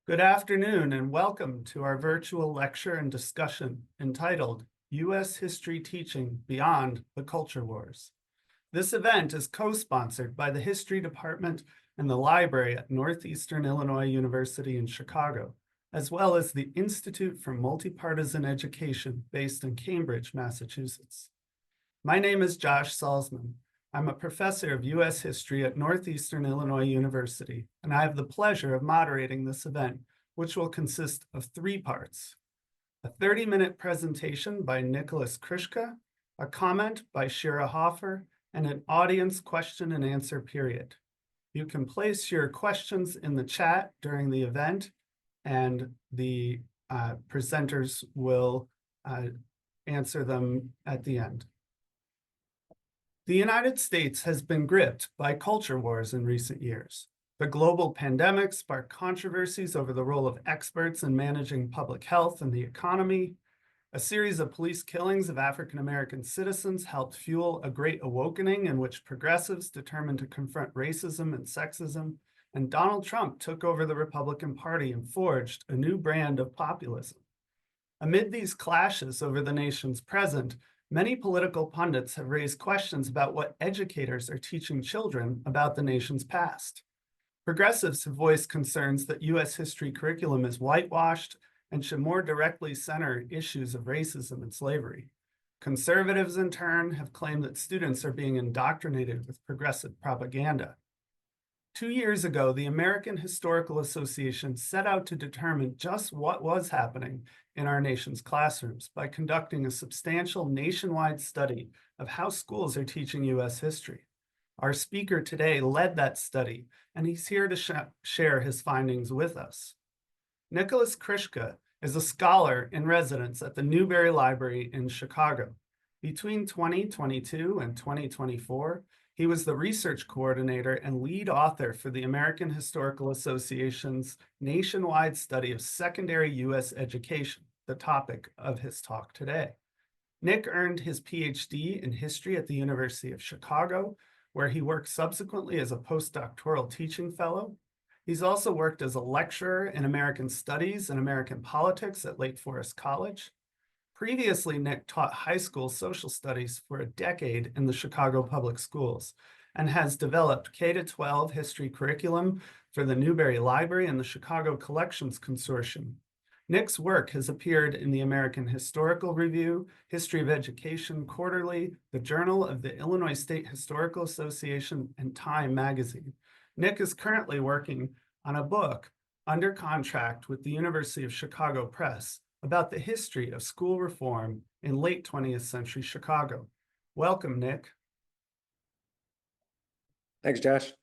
Good afternoon and welcome to our virtual lecture and discussion entitled U.S. History Teaching Beyond the Culture Wars. This event is co-sponsored by the History Department and the Library at Northeastern Illinois University in Chicago, as well as the Institute for Multipartisan Education based in Cambridge, Massachusetts. My name is Josh Salzman. I'm a professor of U.S. history at Northeastern Illinois University, and I have the pleasure of moderating this event, which will consist of 3 parts: a 30-minute presentation by Nicholas Kryczka, a comment by Shira Hoffer, and an audience question and answer period. You can place your questions in the chat during the event, and the presenters will answer them at the end. The United States has been gripped by culture wars in recent years. The global pandemic sparked controversies over the role of experts in managing public health and the economy. A series of police killings of African-American citizens helped fuel a great awakening in which progressives determined to confront racism and sexism, and Donald Trump took over the Republican Party and forged a new brand of populism. Amid these clashes over the nation's present, many political pundits have raised questions about what educators are teaching children about the nation's past. Progressives have voiced concerns that U.S. history curriculum is whitewashed and should more directly center issues of racism and slavery. Conservatives, in turn, have claimed that students are being indoctrinated with progressive propaganda. 2 years ago, the American Historical Association set out to determine just what was happening in our nation's classrooms by conducting a substantial nationwide study of how schools are teaching U.S. history. Our speaker today led that study, and he's here to share his findings with us. Nicholas Kryczka is a scholar in residence at the Newberry Library in Chicago. Between 2022 and 2024, he was the research coordinator and lead author for the American Historical Association's nationwide study of secondary U.S. education, the topic of his talk today. Nick earned his PhD in history at the University of Chicago, where he worked subsequently as a postdoctoral teaching fellow. He's also worked as a lecturer in American Studies and American Politics at Lake Forest College. Previously, Nick taught high school social studies for a decade in the Chicago Public Schools and has developed K-12 history curriculum for the Newberry Library and the Chicago Collections Consortium. Nick's work has appeared in the American Historical Review, History of Education Quarterly, the Journal of the Illinois State Historical Association, and Time magazine. Nick is currently working on a book under contract with the University of Chicago Press about the history of school reform in late 20th century Chicago. Welcome, Nick. Thanks, Josh.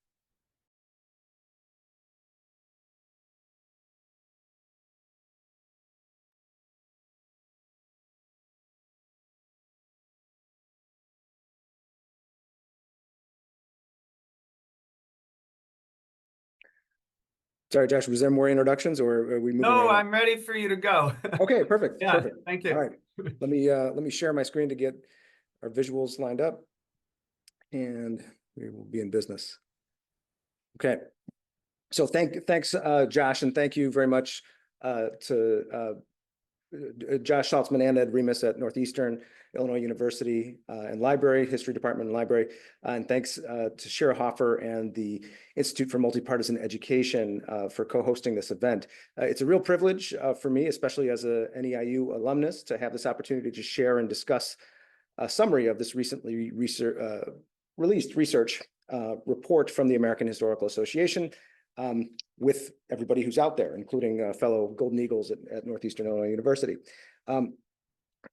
Sorry, Josh, was there more introductions or are we moving No, right on? I'm ready for you to go. Okay, perfect. Yeah, perfect. thank you. All right, let me share my screen to get our visuals lined up, and we will be in business. Okay, so thanks, Josh, and thank you very much to Josh Saltzman and Ed Remus at Northeastern Illinois University and Library, History Department and Library. And thanks to Shira Hoffer and the Institute for Multipartisan Education for co-hosting this event. It's a real privilege for me, especially as a NEIU alumnus, to have this opportunity to share and discuss a summary of this recently released research report from the American Historical Association with everybody who's out there, including fellow Golden Eagles at Northeastern Illinois University.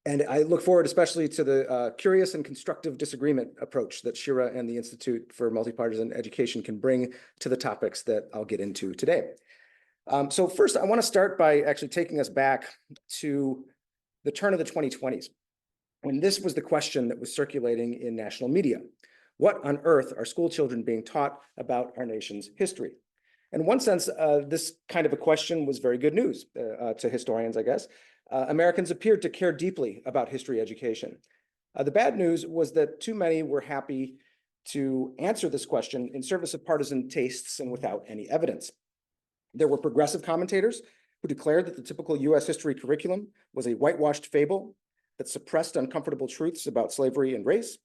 And I look forward especially to the curious and constructive disagreement approach that Shira and the Institute for Multipartisan Education can bring to the topics that I'll get into today. So first, I want to start by actually taking us back to the turn of the 2020s, when this was the question that was circulating in national media. What on earth are school children being taught about our nation's history? In one sense, this kind of a question was very good news to historians, I guess. Americans appeared to care deeply about history education. The bad news was that too many were happy to answer this question in service of partisan tastes and without any evidence. There were progressive commentators who declared that the typical US history curriculum was a whitewashed fable that suppressed uncomfortable truths about slavery and race.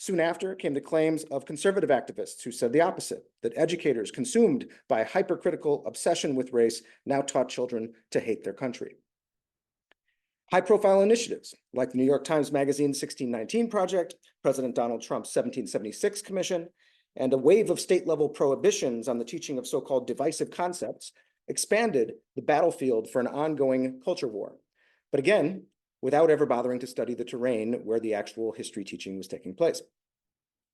Soon after came the claims of conservative activists who said the opposite, that educators consumed by a hypercritical obsession with race now taught children to hate their country. High-profile initiatives like the New York Times Magazine 1619 Project, President Donald Trump's 1776 Commission, and a wave of state-level prohibitions on the teaching of so-called divisive concepts expanded the battlefield for an ongoing culture war. But again, without ever bothering to study the terrain where the actual history teaching was taking place.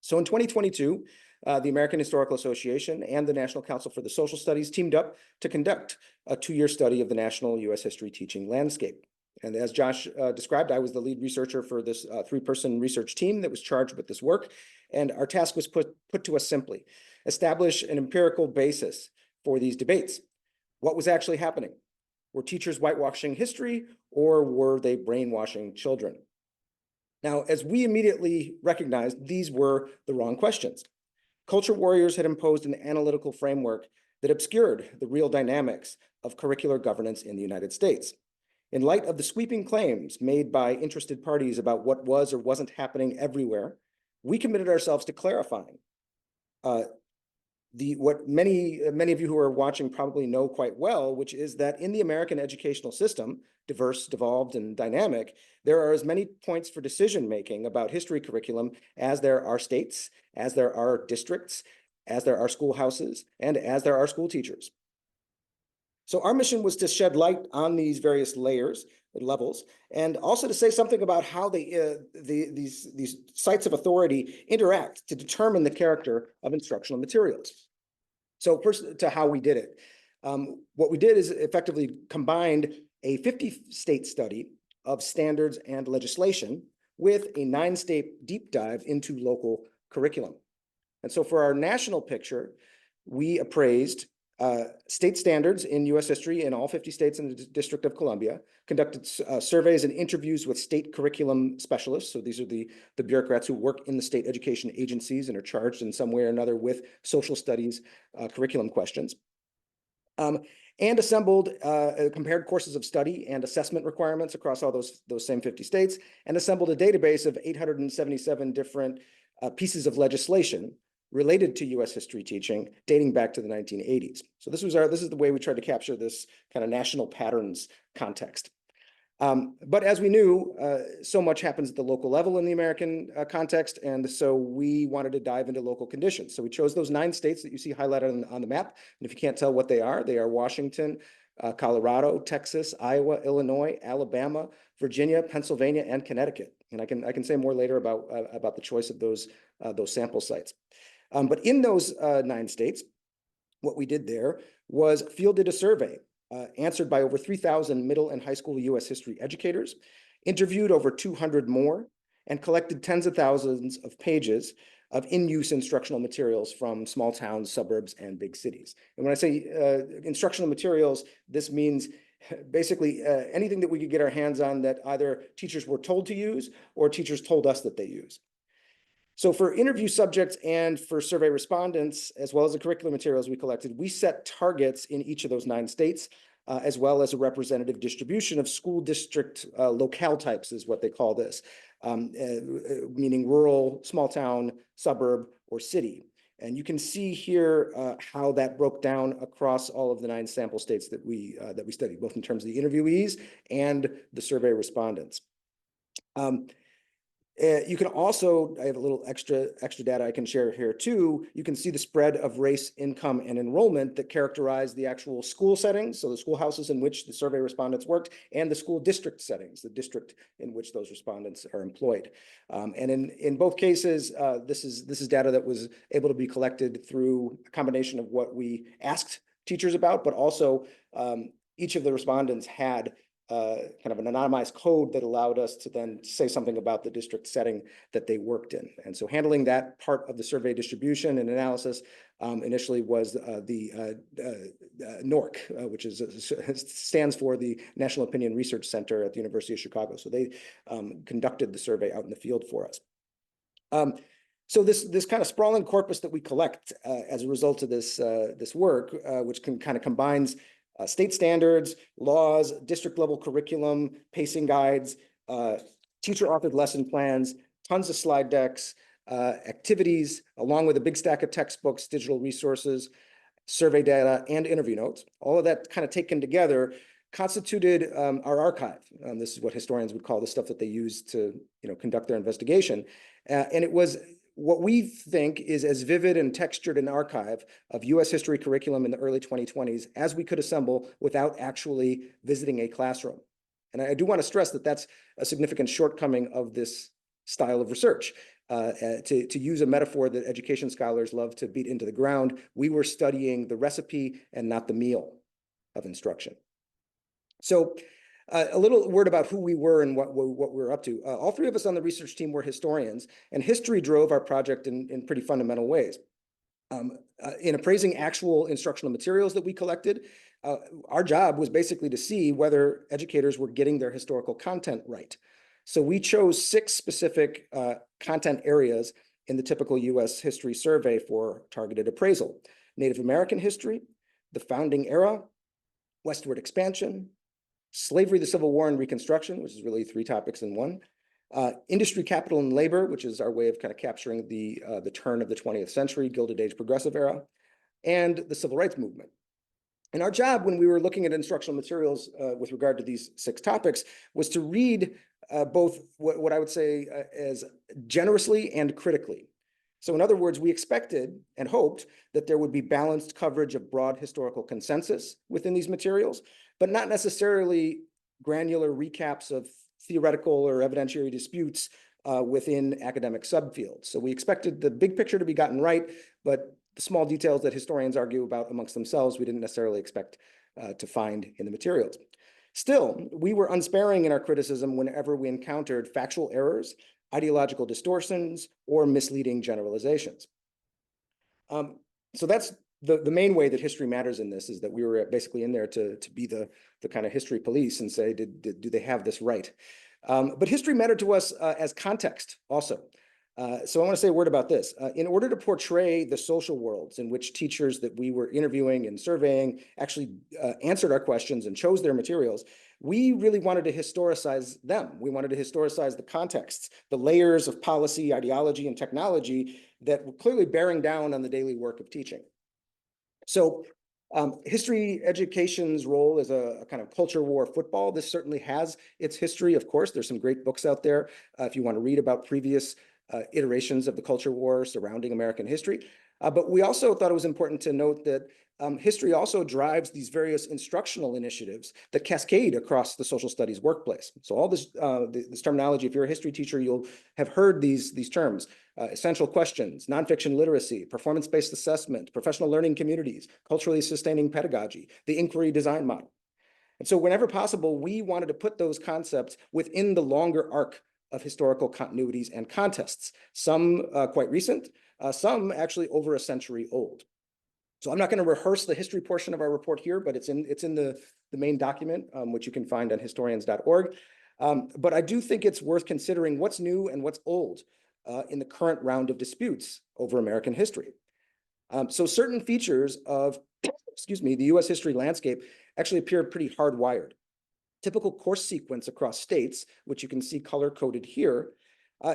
So in 2022, the American Historical Association and the National Council for the Social Studies teamed up to conduct a 2-year study of the national US history teaching landscape. And as Josh described, I was the lead researcher for this 3-person research team that was charged with this work. And our task was put to us simply: establish an empirical basis for these debates. What was actually happening? Were teachers whitewashing history, or were they brainwashing children? Now, as we immediately recognized, these were the wrong questions. Culture warriors had imposed an analytical framework that obscured the real dynamics of curricular governance in the United States. In light of the sweeping claims made by interested parties about what was or wasn't happening everywhere, we committed ourselves to clarifying what many of you who are watching probably know quite well, which is that in the American educational system, diverse, devolved, and dynamic, there are as many points for decision-making about history curriculum as there are states, as there are districts, as there are schoolhouses, and as there are school teachers. So our mission was to shed light on these various layers, levels, and also to say something about how these sites of authority interact to determine the character of instructional materials. So first, to how we did it. What we did is effectively combined a 50-state study of standards and legislation with a 9-state deep dive into local curriculum. And so for our national picture, we appraised state standards in US history in all 50 states and the District of Columbia, conducted surveys and interviews with state curriculum specialists. So these are the bureaucrats who work in the state education agencies and are charged in some way or another with social studies curriculum questions. And assembled compared courses of study and assessment requirements across all those same 50 states, and assembled a database of 877 different pieces of legislation related to US history teaching dating back to the 1980s. So this is the way we tried to capture this kind of national patterns context. But as we knew, so much happens at the local level in the American context, and so we wanted to dive into local conditions. So we chose those 9 states that you see highlighted on the map, and if you can't tell what they are Washington, Colorado, Texas, Iowa, Illinois, Alabama, Virginia, Pennsylvania, and Connecticut. And I can say more later about the choice of those sample sites. But in those 9 states, what we did there was fielded a survey answered by over 3,000 middle and high school US history educators, interviewed over 200 more, and collected tens of thousands of pages of in-use instructional materials from small towns, suburbs, and big cities. And when I say instructional materials, this means basically anything that we could get our hands on that either teachers were told to use or teachers told us that they use. So for interview subjects and for survey respondents, as well as the curriculum materials we collected, we set targets in each of those 9 states, as well as a representative distribution of school district locale types is what they call this, meaning rural, small town, suburb, or city. And you can see here how that broke down across all of the 9 sample states that we studied, both in terms of the interviewees and the survey respondents. You can also, I have a little extra data I can share here too. You can see the spread of race, income, and enrollment that characterize the actual school settings, so the schoolhouses in which the survey respondents worked, and the school district settings, the district in which those respondents are employed. And in both cases, this is data that was able to be collected through a combination of what we asked teachers about, but also each of the respondents had kind of an anonymized code that allowed us to then say something about the district setting that they worked in. And so handling that part of the survey distribution and analysis initially was the NORC, which stands for the National Opinion Research Center at the University of Chicago. So they conducted the survey out in the field for us. So this kind of sprawling corpus that we collect as a result of this work, which kind of combines state standards, laws, district level curriculum, pacing guides, teacher authored lesson plans, tons of slide decks, activities, along with a big stack of textbooks, digital resources, survey data, and interview notes. All of that kind of taken together constituted our archive. This is what historians would call the stuff that they use to conduct their investigation. And it was what we think is as vivid and textured an archive of US history curriculum in the early 2020s as we could assemble without actually visiting a classroom. And I do want to stress that that's a significant shortcoming of this style of research. To use a metaphor that education scholars love to beat into the ground, we were studying the recipe and not the meal of instruction. So a little word about who we were and what we were up to. All three of us on the research team were historians, and history drove our project in pretty fundamental ways. In appraising actual instructional materials that we collected, our job was basically to see whether educators were getting their historical content right. So we chose 6 specific content areas in the typical US history survey for targeted appraisal: Native American history, the founding era, westward expansion, slavery, the Civil War, and Reconstruction, which is really 3 topics in one, industry, capital, and labor, which is our way of kind of capturing the turn of the 20th century, Gilded Age progressive era, and the Civil Rights Movement. And our job when we were looking at instructional materials with regard to these 6 topics was to read both what I would say as generously and critically. So in other words, we expected and hoped that there would be balanced coverage of broad historical consensus within these materials, but not necessarily granular recaps of theoretical or evidentiary disputes within academic subfields. So we expected the big picture to be gotten right, but the small details that historians argue about amongst themselves, we didn't necessarily expect to find in the materials. Still, we were unsparing in our criticism whenever we encountered factual errors, ideological distortions, or misleading generalizations. So that's the main way that history matters in this, is that we were basically in there to be the kind of history police and say, do they have this right? But history mattered to us as context also. So I want to say a word about this. In order to portray the social worlds in which teachers that we were interviewing and surveying actually answered our questions and chose their materials, we really wanted to historicize them. We wanted to historicize the contexts, the layers of policy, ideology, and technology that were clearly bearing down on the daily work of teaching. So history education's role is a kind of culture war football. This certainly has its history, of course. There's some great books out there if you want to read about previous iterations of the culture war surrounding American history. But we also thought it was important to note that history also drives these various instructional initiatives that cascade across the social studies workplace. So all this, this terminology, if you're a history teacher, you'll have heard these terms: essential questions, nonfiction literacy, performance-based assessment, professional learning communities, culturally sustaining pedagogy, the inquiry design model. And so whenever possible, we wanted to put those concepts within the longer arc of historical continuities and contests, some quite recent, some actually over a century old. So I'm not going to rehearse the history portion of our report here, but it's in the main document, which you can find on historians.org. But I do think it's worth considering what's new and what's old in the current round of disputes over American history. So certain features of, excuse me, the US history landscape actually appear pretty hardwired. Typical course sequence across states, which you can see color-coded here,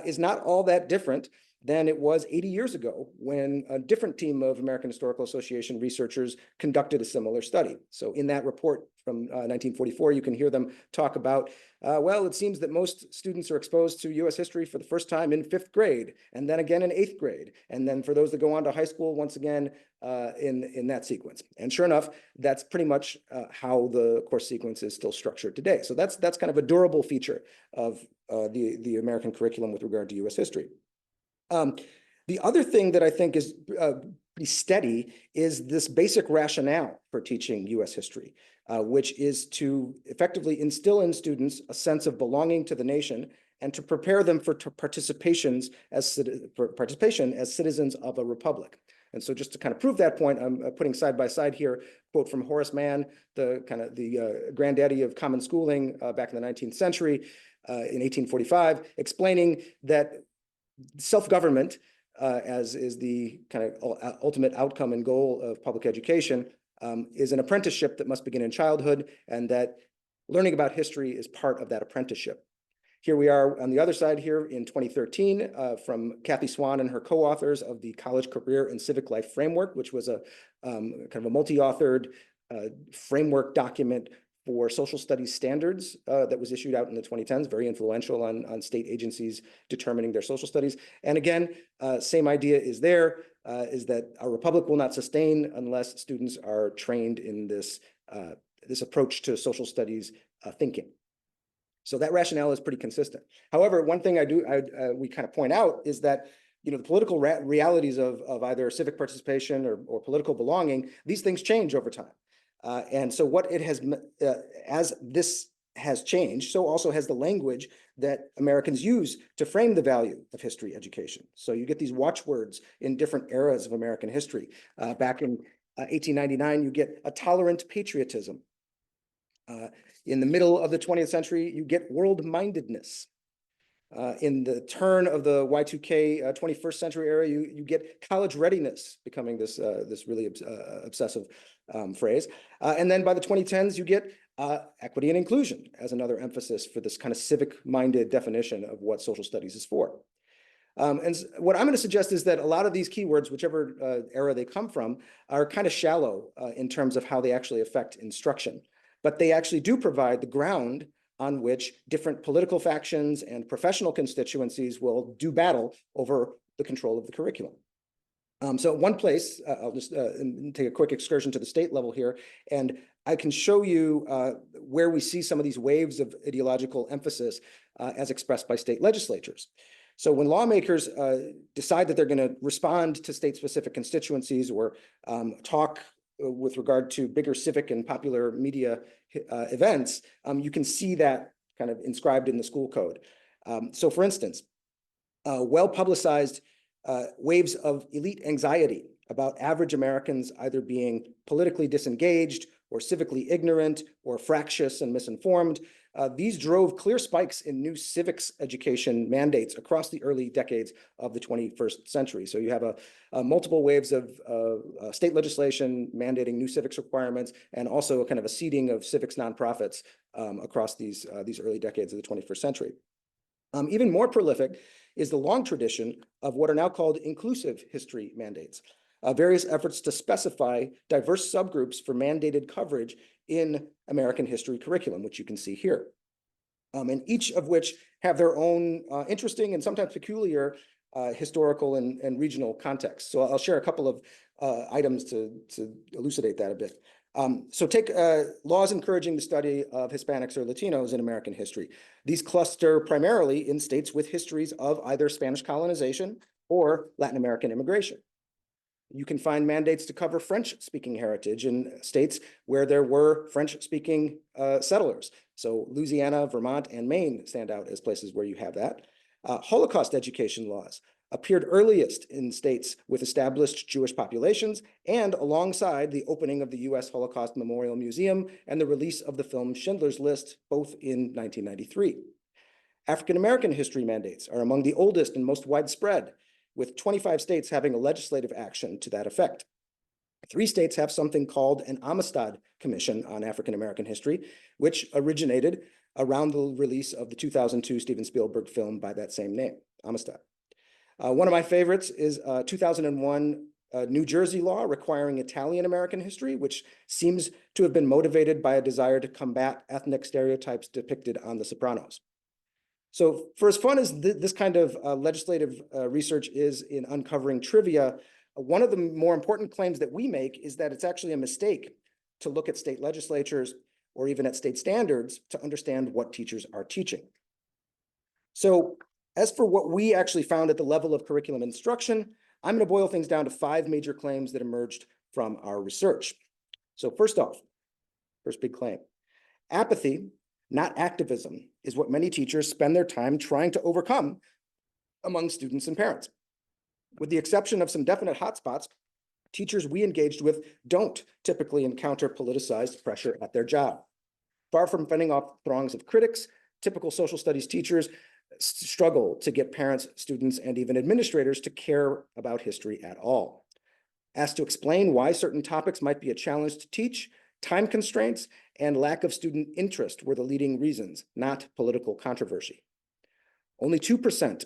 is not all that different than it was 80 years ago when a different team of American Historical Association researchers conducted a similar study. So in that report from 1944, you can hear them talk about, well, it seems that most students are exposed to US history for the first time in 5th grade, and then again in 8th grade. And then for those that go on to high school, once again in that sequence. And sure enough, that's pretty much how the course sequence is still structured today. So that's kind of a durable feature of the American curriculum with regard to US history. The other thing that I think is pretty steady is this basic rationale for teaching US history, which is to effectively instill in students a sense of belonging to the nation and to prepare them for participation as citizens of a republic. And so just to kind of prove that point, I'm putting side by side here a quote from Horace Mann, the granddaddy of common schooling back in the 19th century in 1845, explaining that self-government as is the kind of ultimate outcome and goal of public education, is an apprenticeship that must begin in childhood, and that learning about history is part of that apprenticeship. Here we are on the other side here in 2013 from Kathy Swan and her co-authors of the College Career and Civic Life Framework, which was a kind of a multi-authored framework document for social studies standards that was issued out in the 2010s, very influential on state agencies determining their social studies. And again, same idea is there, is that our republic will not sustain unless students are trained in this, this approach to social studies thinking. So that rationale is pretty consistent. However, one thing we kind of point out is that, you know, the political realities of either civic participation or political belonging, these things change over time. And so what it has, as this has changed, so also has the language that Americans use to frame the value of history education. So you get these watchwords in different eras of American history. Back in 1899, you get a tolerant patriotism. In the middle of the 20th century, you get world-mindedness. In the turn of the Y2K 21st century era, you get college readiness becoming this, this really obsessive phrase. And then by the 2010s, you get equity and inclusion as another emphasis for this kind of civic-minded definition of what social studies is for. And what I'm going to suggest is that a lot of these keywords, whichever era they come from, are kind of shallow in terms of how they actually affect instruction. But they actually do provide the ground on which different political factions and professional constituencies will do battle over the control of the curriculum. So one place, I'll just take a quick excursion to the state level here, and I can show you where we see some of these waves of ideological emphasis as expressed by state legislatures. So when lawmakers decide that they're going to respond to state-specific constituencies or talk with regard to bigger civic and popular media events, you can see that kind of inscribed in the school code. So for instance, well-publicized waves of elite anxiety about average Americans either being politically disengaged or civically ignorant or fractious and misinformed. These drove clear spikes in new civics education mandates across the early decades of the 21st century. So you have multiple waves of state legislation mandating new civics requirements, and also a kind of a seeding of civics nonprofits across these early decades of the 21st century. Even more prolific is the long tradition of what are now called inclusive history mandates. Various efforts to specify diverse subgroups for mandated coverage in American history curriculum, which you can see here. And each of which have their own interesting and sometimes peculiar historical and regional context. So I'll share a couple of items to elucidate that a bit. So take laws encouraging the study of Hispanics or Latinos in American history. These cluster primarily in states with histories of either Spanish colonization or Latin American immigration. You can find mandates to cover French-speaking heritage in states where there were French-speaking settlers. So Louisiana, Vermont, and Maine stand out as places where you have that. Holocaust education laws appeared earliest in states with established Jewish populations and alongside the opening of the U.S. Holocaust Memorial Museum and the release of the film Schindler's List, both in 1993. African-American history mandates are among the oldest and most widespread, with 25 states having a legislative action to that effect. 3 states have something called an Amistad Commission on African-American history, which originated around the release of the 2002 Steven Spielberg film by that same name, Amistad. One of my favorites is 2001 New Jersey law requiring Italian-American history, which seems to have been motivated by a desire to combat ethnic stereotypes depicted on The Sopranos. So for as fun as this kind of legislative research is in uncovering trivia, one of the more important claims that we make is that it's actually a mistake to look at state legislatures or even at state standards to understand what teachers are teaching. So as for what we actually found at the level of curriculum instruction, I'm going to boil things down to 5 major claims that emerged from our research. So first off, first big claim, apathy, not activism, is what many teachers spend their time trying to overcome among students and parents. With the exception of some definite hotspots, teachers we engaged with don't typically encounter politicized pressure at their job. Far from fending off throngs of critics, typical social studies teachers struggle to get parents, students, and even administrators to care about history at all. Asked to explain why certain topics might be a challenge to teach, time constraints and lack of student interest were the leading reasons, not political controversy. Only 2%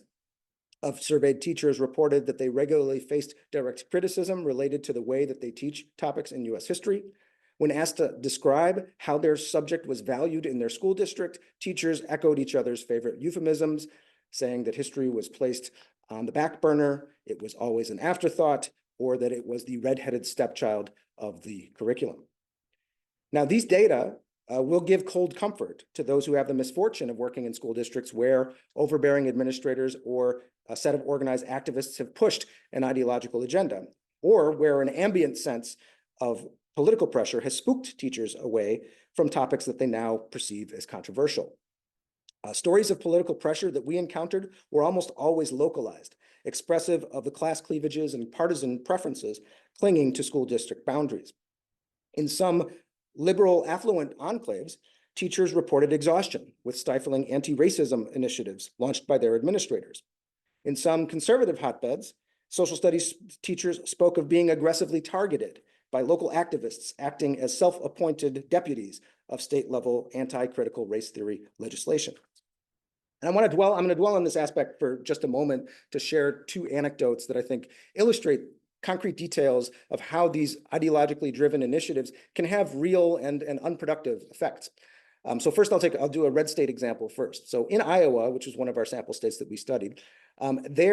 of surveyed teachers reported that they regularly faced direct criticism related to the way that they teach topics in U.S. history. When asked to describe how their subject was valued in their school district, teachers echoed each other's favorite euphemisms, saying that history was placed on the back burner, it was always an afterthought, or that it was the redheaded stepchild of the curriculum. Now, these data will give cold comfort to those who have the misfortune of working in school districts where overbearing administrators or a set of organized activists have pushed an ideological agenda, or where an ambient sense of political pressure has spooked teachers away from topics that they now perceive as controversial. Stories of political pressure that we encountered were almost always localized, expressive of the class cleavages and partisan preferences clinging to school district boundaries. In some liberal affluent enclaves, teachers reported exhaustion with stifling anti-racism initiatives launched by their administrators. In some conservative hotbeds, social studies teachers spoke of being aggressively targeted by local activists acting as self-appointed deputies of state-level anti-critical race theory legislation. And I'm going to dwell on this aspect for just a moment to share two anecdotes that I think illustrate concrete details of how these ideologically driven initiatives can have real and unproductive effects. So first I'll do a red state example first. So in Iowa, which was one of our sample states that we studied, they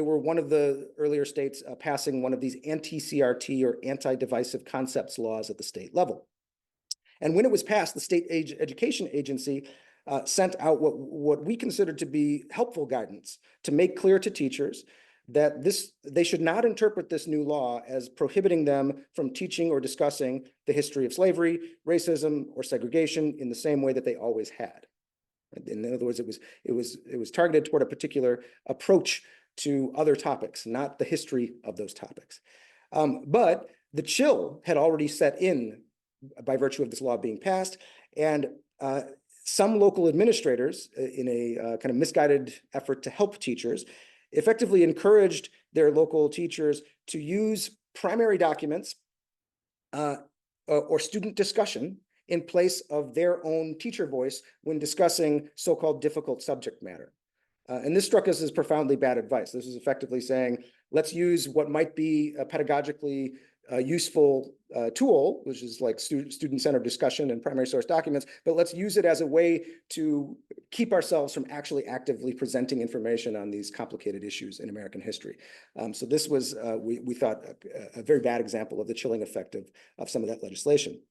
were one of the earlier states passing one of these anti-CRT or anti-divisive concepts laws at the state level. And when it was passed, the state education agency sent out what we considered to be helpful guidance to make clear to teachers that they should not interpret this new law as prohibiting them from teaching or discussing the history of slavery, racism, or segregation in the same way that they always had. In other words, it was targeted toward a particular approach to other topics, not the history of those topics. But the chill had already set in by virtue of this law being passed, and some local administrators, in a kind of misguided effort to help teachers, effectively encouraged their local teachers to use primary documents or student discussion in place of their own teacher voice when discussing so-called difficult subject matter. And this struck us as profoundly bad advice. This is effectively saying, let's use what might be a pedagogically useful tool, which is like student-centered discussion and primary source documents, but let's use it as a way to keep ourselves from actually actively presenting information on these complicated issues in American history. So this was, we thought, a very bad example of the chilling effect of some of that legislation.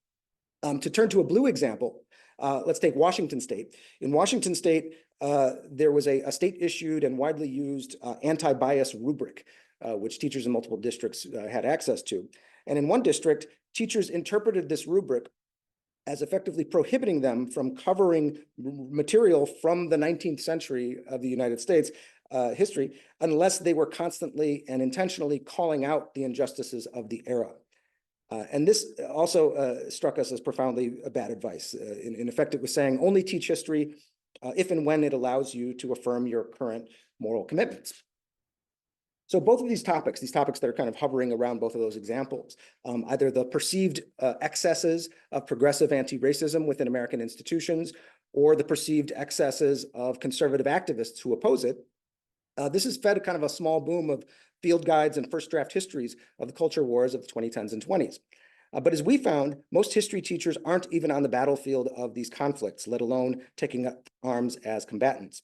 To turn to a blue example, let's take Washington State. In Washington State, there was a state-issued and widely used anti-bias rubric, which teachers in multiple districts had access to. And in one district, teachers interpreted this rubric as effectively prohibiting them from covering material from the 19th century of the United States history unless they were constantly and intentionally calling out the injustices of the era. And this also struck us as profoundly bad advice. In effect, it was saying only teach history if and when it allows you to affirm your current moral commitments. So both of these topics that are kind of hovering around both of those examples, either the perceived excesses of progressive anti-racism within American institutions or the perceived excesses of conservative activists who oppose it, this has fed kind of a small boom of field guides and first draft histories of the culture wars of the 2010s and 20s. But as we found, most history teachers aren't even on the battlefield of these conflicts, let alone taking up arms as combatants.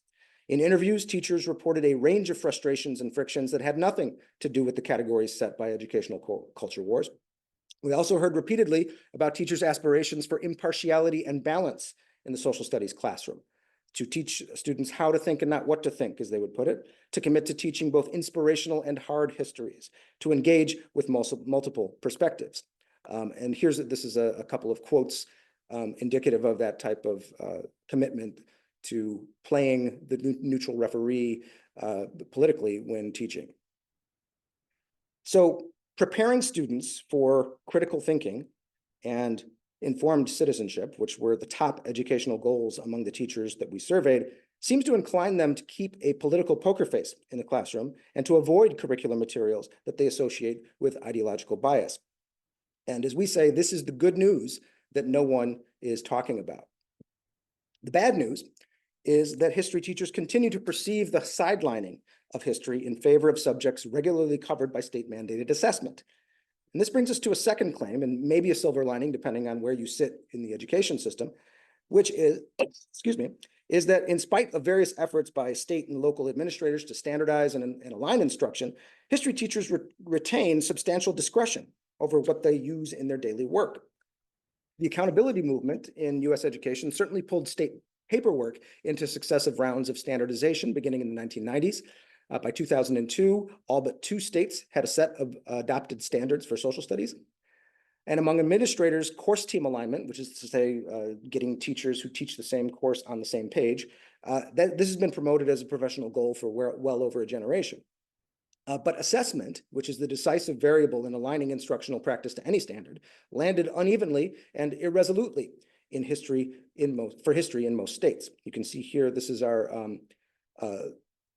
In interviews, teachers reported a range of frustrations and frictions that had nothing to do with the categories set by educational culture wars. We also heard repeatedly about teachers' aspirations for impartiality and balance in the social studies classroom, to teach students how to think and not what to think, as they would put it, to commit to teaching both inspirational and hard histories, to engage with multiple perspectives. And this is a couple of quotes indicative of that type of commitment to playing the neutral referee politically when teaching. So preparing students for critical thinking and informed citizenship, which were the top educational goals among the teachers that we surveyed, seems to incline them to keep a political poker face in the classroom and to avoid curricular materials that they associate with ideological bias. And as we say, this is the good news that no one is talking about. The bad news is that history teachers continue to perceive the sidelining of history in favor of subjects regularly covered by state-mandated assessment. And this brings us to a second claim, and maybe a silver lining, depending on where you sit in the education system, which is, excuse me, is that in spite of various efforts by state and local administrators to standardize and align instruction, history teachers retain substantial discretion over what they use in their daily work. The accountability movement in US education certainly pulled state paperwork into successive rounds of standardization beginning in the 1990s. By 2002, all but 2 states had a set of adopted standards for social studies. And among administrators, course team alignment, which is to say getting teachers who teach the same course on the same page, this has been promoted as a professional goal for well over a generation. But assessment, which is the decisive variable in aligning instructional practice to any standard, landed unevenly and irresolutely in history for history in most states. You can see here, this is our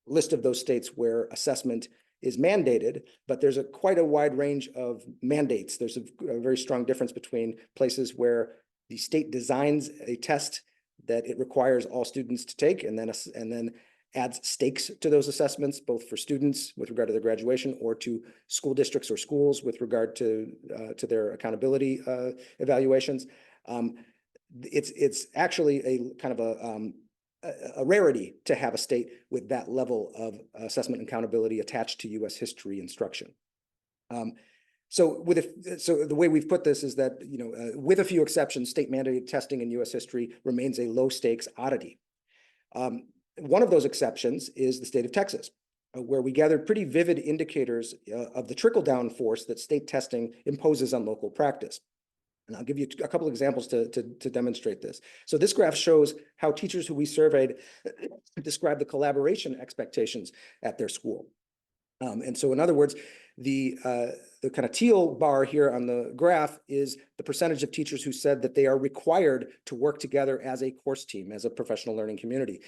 list of those states where assessment is mandated, but there's quite a wide range of mandates. There's a very strong difference between places where the state designs a test that it requires all students to take, and then adds stakes to those assessments, both for students with regard to their graduation or to school districts or schools with regard to their accountability evaluations. It's actually a kind of a rarity to have a state with that level of assessment and accountability attached to US history instruction. So the way we've put this is that, with a few exceptions, state mandated testing in US history remains a low stakes oddity. One of those exceptions is the state of Texas, where we gathered pretty vivid indicators of the trickle-down force that state testing imposes on local practice. And I'll give you a couple of examples to demonstrate this. So this graph shows how teachers who we surveyed describe the collaboration expectations at their school. And so in other words, the kind of teal bar here on the graph is the percentage of teachers who said that they are required to work together as a course team, as a professional learning community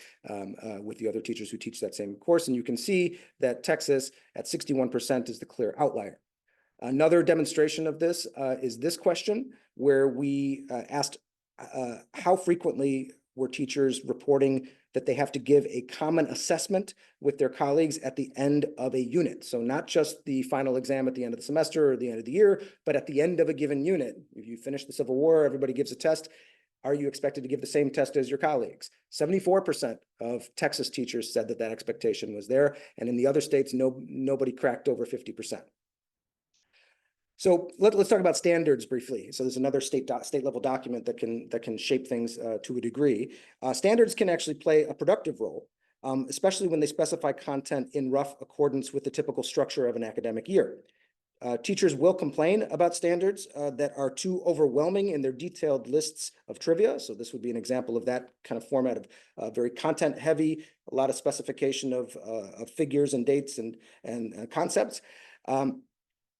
with the other teachers who teach that same course. And you can see that Texas at 61% is the clear outlier. Another demonstration of this is this question, where we asked how frequently were teachers reporting that they have to give a common assessment with their colleagues at the end of a unit. So not just the final exam at the end of the semester or the end of the year, but at the end of a given unit. If you finish the Civil War, everybody gives a test. Are you expected to give the same test as your colleagues? 74% of Texas teachers said that that expectation was there. And in the other states, nobody cracked over 50%. So let's talk about standards briefly. So there's another state level document that can shape things to a degree. Standards can actually play a productive role, especially when they specify content in rough accordance with the typical structure of an academic year. Teachers will complain about standards that are too overwhelming in their detailed lists of trivia. So this would be an example of that kind of format of very content heavy, a lot of specification of figures and dates and concepts.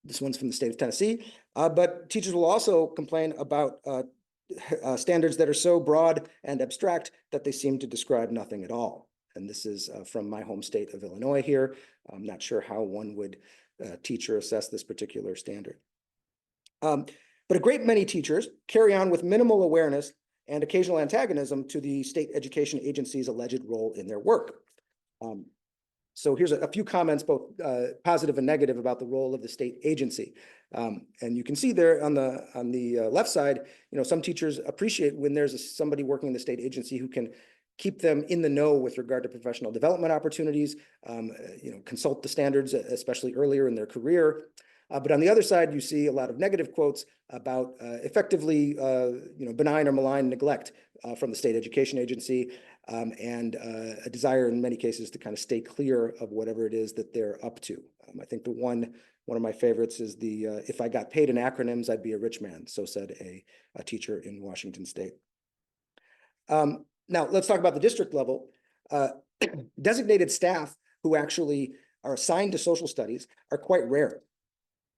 This one's from the state of Tennessee, but teachers will also complain about standards that are so broad and abstract that they seem to describe nothing at all. And this is from my home state of Illinois here. I'm not sure how one would teach or assess this particular standard. But a great many teachers carry on with minimal awareness and occasional antagonism to the state education agency's alleged role in their work. So here's a few comments, both positive and negative, about the role of the state agency. And you can see there on the left side, some teachers appreciate when there's somebody working in the state agency who can keep them in the know with regard to professional development opportunities, consult the standards, especially earlier in their career. But on the other side, you see a lot of negative quotes about effectively, benign or malign neglect from the state education agency, and a desire in many cases to kind of stay clear of whatever it is that they're up to. I think one of my favorites is the if I got paid in acronyms, I'd be a rich man. So said a teacher in Washington State. Now let's talk about the district level. Designated staff who actually are assigned to social studies are quite rare.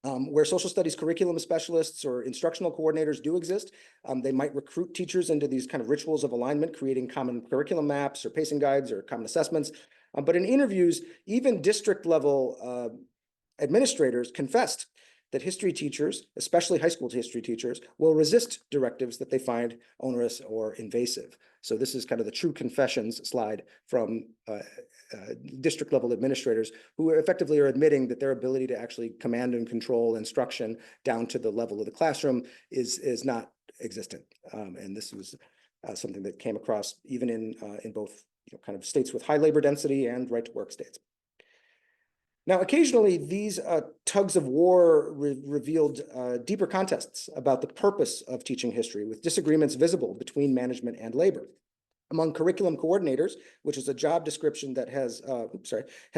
Where social studies curriculum specialists or instructional coordinators do exist, they might recruit teachers into these kind of rituals of alignment, creating common curriculum maps or pacing guides or common assessments. But in interviews, even district level administrators confessed that history teachers, especially high school history teachers, will resist directives that they find onerous or invasive. So this is kind of the true confessions slide from district level administrators who effectively are admitting that their ability to actually command and control instruction down to the level of the classroom is not existent. And this was something that came across even in both kind of states with high labor density and right to work states. Now, occasionally, these tugs of war revealed deeper contests about the purpose of teaching history, with disagreements visible between management and labor. Among curriculum coordinators, which is a job description that has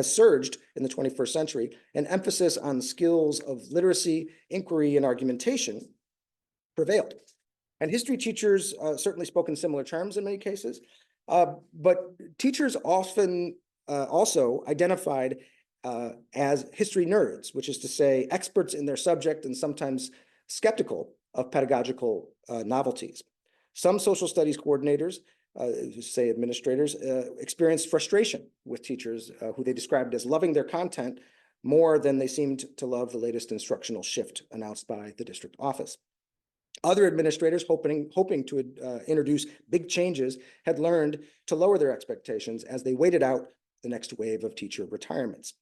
surged in the 21st century, an emphasis on skills of literacy, inquiry, and argumentation prevailed. And history teachers certainly spoke in similar terms in many cases, but teachers often also identified as history nerds, which is to say experts in their subject and sometimes skeptical of pedagogical novelties. Some social studies coordinators, say administrators, experienced frustration with teachers who they described as loving their content more than they seemed to love the latest instructional shift announced by the district office. Other administrators, hoping to introduce big changes, had learned to lower their expectations as they waited out the next wave of teacher retirements.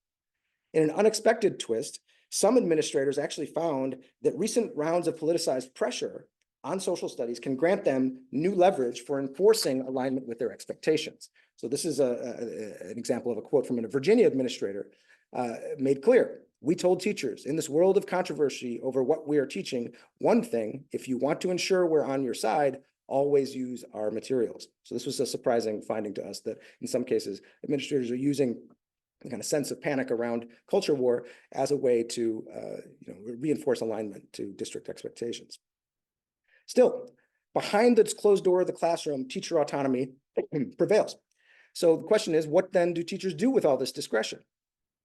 In an unexpected twist, some administrators actually found that recent rounds of politicized pressure on social studies can grant them new leverage for enforcing alignment with their expectations. So this is an example of a quote from a Virginia administrator made clear. We told teachers, in this world of controversy over what we are teaching, one thing, if you want to ensure we're on your side, always use our materials. So this was a surprising finding to us that in some cases, administrators are using a kind of sense of panic around culture war as a way to reinforce alignment to district expectations. Still, behind this closed door of the classroom, teacher autonomy prevails. So the question is, what then do teachers do with all this discretion?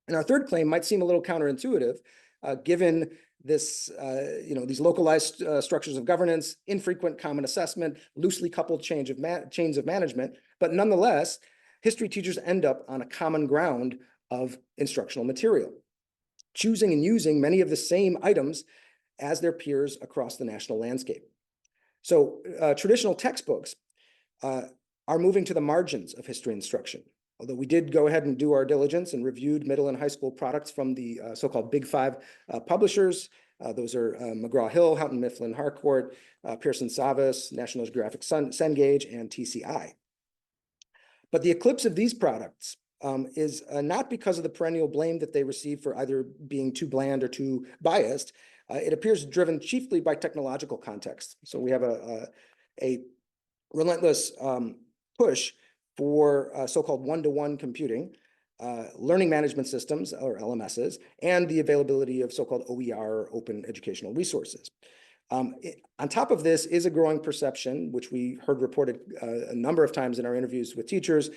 And our third claim might seem a little counterintuitive, given this, these localized structures of governance, infrequent common assessment, loosely coupled chains of management, but nonetheless, history teachers end up on a common ground of instructional material, choosing and using many of the same items as their peers across the national landscape. So traditional textbooks are moving to the margins of history instruction. Although we did go ahead and do our diligence and reviewed middle and high school products from the so-called Big Five publishers. Those are McGraw-Hill, Houghton Mifflin Harcourt, Pearson Savas, National Geographic Cengage, and TCI. But the eclipse of these products is not because of the perennial blame that they receive for either being too bland or too biased. It appears driven chiefly by technological context. So we have a relentless push for so-called one-to-one computing, learning management systems, or LMSs, and the availability of so-called OER, open educational resources. On top of this is a growing perception, which we heard reported a number of times in our interviews with teachers,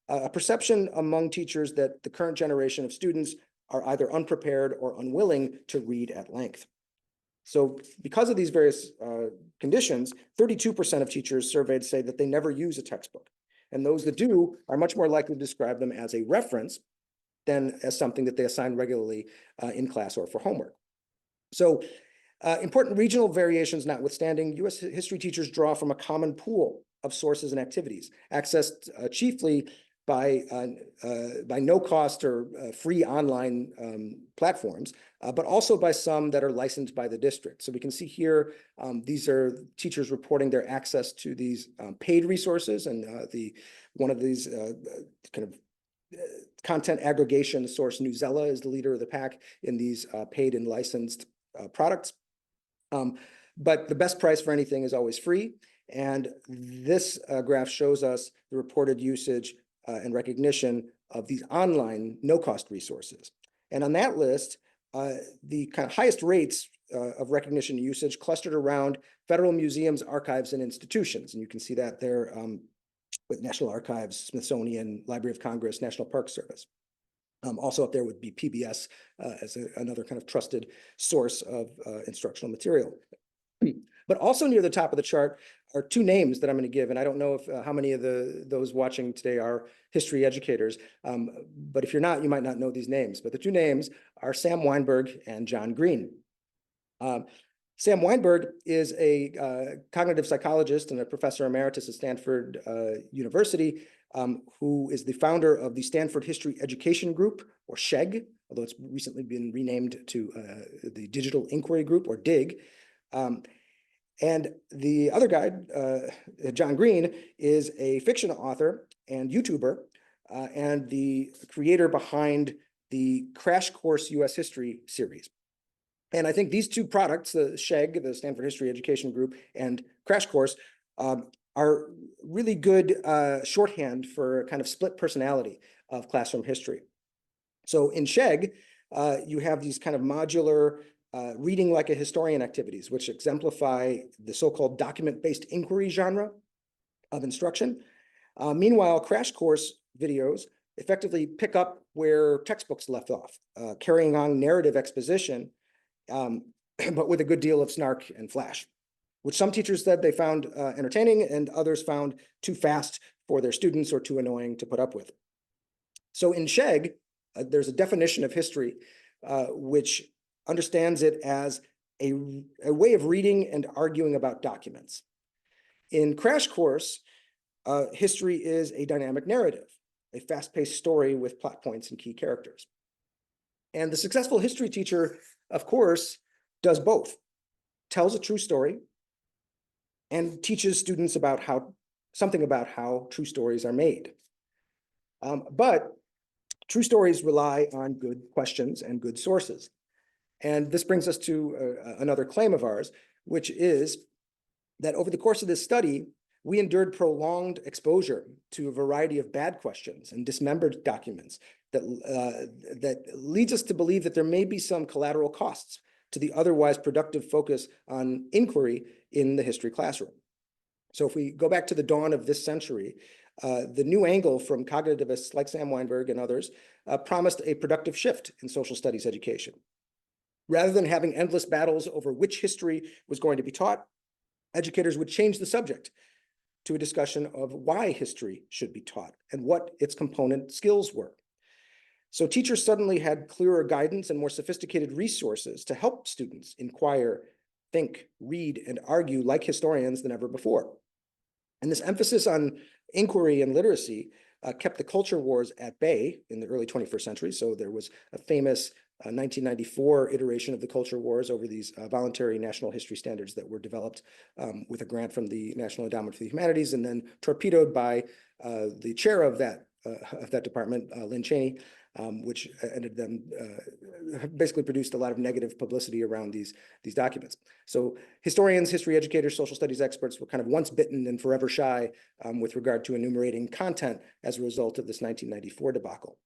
a perception among teachers that the current generation of students are either unprepared or unwilling to read at length. So because of these various conditions, 32% of teachers surveyed say that they never use a textbook. And those that do are much more likely to describe them as a reference than as something that they assign regularly in class or for homework. So important regional variations notwithstanding, U.S. history teachers draw from a common pool of sources and activities, accessed chiefly by no cost or free online platforms, but also by some that are licensed by the district. So we can see here, these are teachers reporting their access to these paid resources, and one of these kind of content aggregation source, Newzella, is the leader of the pack in these paid and licensed products. But the best price for anything is always free. And this graph shows us the reported usage and recognition of these online no-cost resources. And on that list, the kind of highest rates of recognition and usage clustered around federal museums, archives, and institutions. And you can see that there with National Archives, Smithsonian, Library of Congress, National Park Service. Also up there would be PBS as another kind of trusted source of instructional material. But also near the top of the chart are two names that I'm going to give, and I don't know if how many of those watching today are history educators, but if you're not, you might not know these names. But the two names are Sam Weinberg and John Green. Sam Weinberg is a cognitive psychologist and a professor emeritus at Stanford University, who is the founder of the Stanford History Education Group, or SHEG, although it's recently been renamed to the Digital Inquiry Group, or DIG. And the other guy, John Green, is a fiction author and YouTuber, and the creator behind the Crash Course U.S. History series. And I think these two products, the SHEG, the Stanford History Education Group, and Crash Course, are really good shorthand for kind of split personality of classroom history. So in SHEG, you have these kind of modular reading like a historian activities, which exemplify the so-called document-based inquiry genre of instruction. Meanwhile, Crash Course videos effectively pick up where textbooks left off, carrying on narrative exposition, but with a good deal of snark and flash, which some teachers said they found entertaining and others found too fast for their students or too annoying to put up with. So in SHEG, there's a definition of history which understands it as a way of reading and arguing about documents. In Crash Course, history is a dynamic narrative, a fast-paced story with plot points and key characters. And the successful history teacher, of course, does both, tells a true story and teaches students about something about how true stories are made. But true stories rely on good questions and good sources. And this brings us to another claim of ours, which is that over the course of this study, we endured prolonged exposure to a variety of bad questions and dismembered documents that leads us to believe that there may be some collateral costs to the otherwise productive focus on inquiry in the history classroom. So if we go back to the dawn of this century, the new angle from cognitivists like Sam Weinberg and others promised a productive shift in social studies education. Rather than having endless battles over which history was going to be taught, educators would change the subject to a discussion of why history should be taught and what its component skills were. So teachers suddenly had clearer guidance and more sophisticated resources to help students inquire, think, read, and argue like historians than ever before. And this emphasis on inquiry and literacy kept the culture wars at bay in the early 21st century. So there was a famous 1994 iteration of the culture wars over these voluntary national history standards that were developed with a grant from the National Endowment for the Humanities and then torpedoed by the chair of that department, Lynn Cheney, which ended them basically produced a lot of negative publicity around these documents. So historians, history educators, social studies experts were kind of once bitten and forever shy with regard to enumerating content as a result of this 1994 debacle.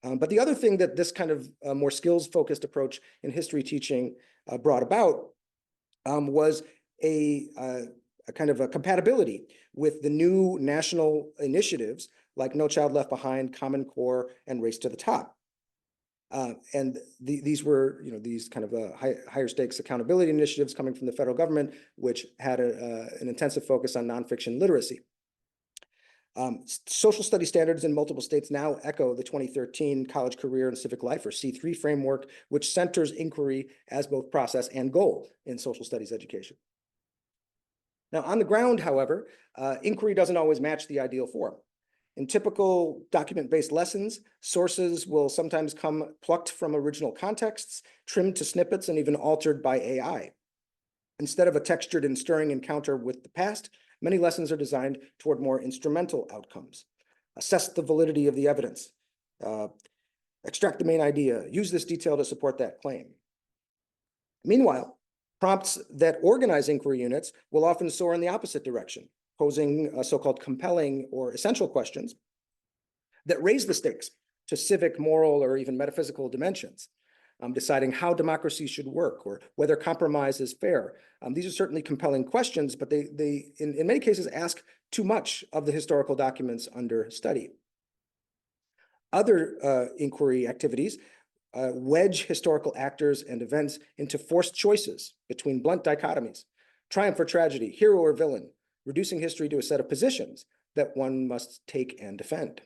But the other thing that this kind of more skills-focused approach in history teaching brought about was a kind of a compatibility with the new national initiatives like No Child Left Behind, Common Core, and Race to the Top. And these were, these kind of higher stakes accountability initiatives coming from the federal government, which had an intensive focus on nonfiction literacy. Social study standards in multiple states now echo the 2013 College Career and Civic Life, or C3 framework, which centers inquiry as both process and goal in social studies education. Now, on the ground, however, inquiry doesn't always match the ideal form. In typical document-based lessons, sources will sometimes come plucked from original contexts, trimmed to snippets, and even altered by AI. Instead of a textured and stirring encounter with the past, many lessons are designed toward more instrumental outcomes. Assess the validity of the evidence, extract the main idea, use this detail to support that claim. Meanwhile, prompts that organize inquiry units will often soar in the opposite direction, posing so-called compelling or essential questions that raise the stakes to civic, moral, or even metaphysical dimensions, deciding how democracy should work or whether compromise is fair. These are certainly compelling questions, but they in many cases ask too much of the historical documents under study. Other inquiry activities wedge historical actors and events into forced choices between blunt dichotomies, triumph or tragedy, hero or villain, reducing history to a set of positions that one must take and defend.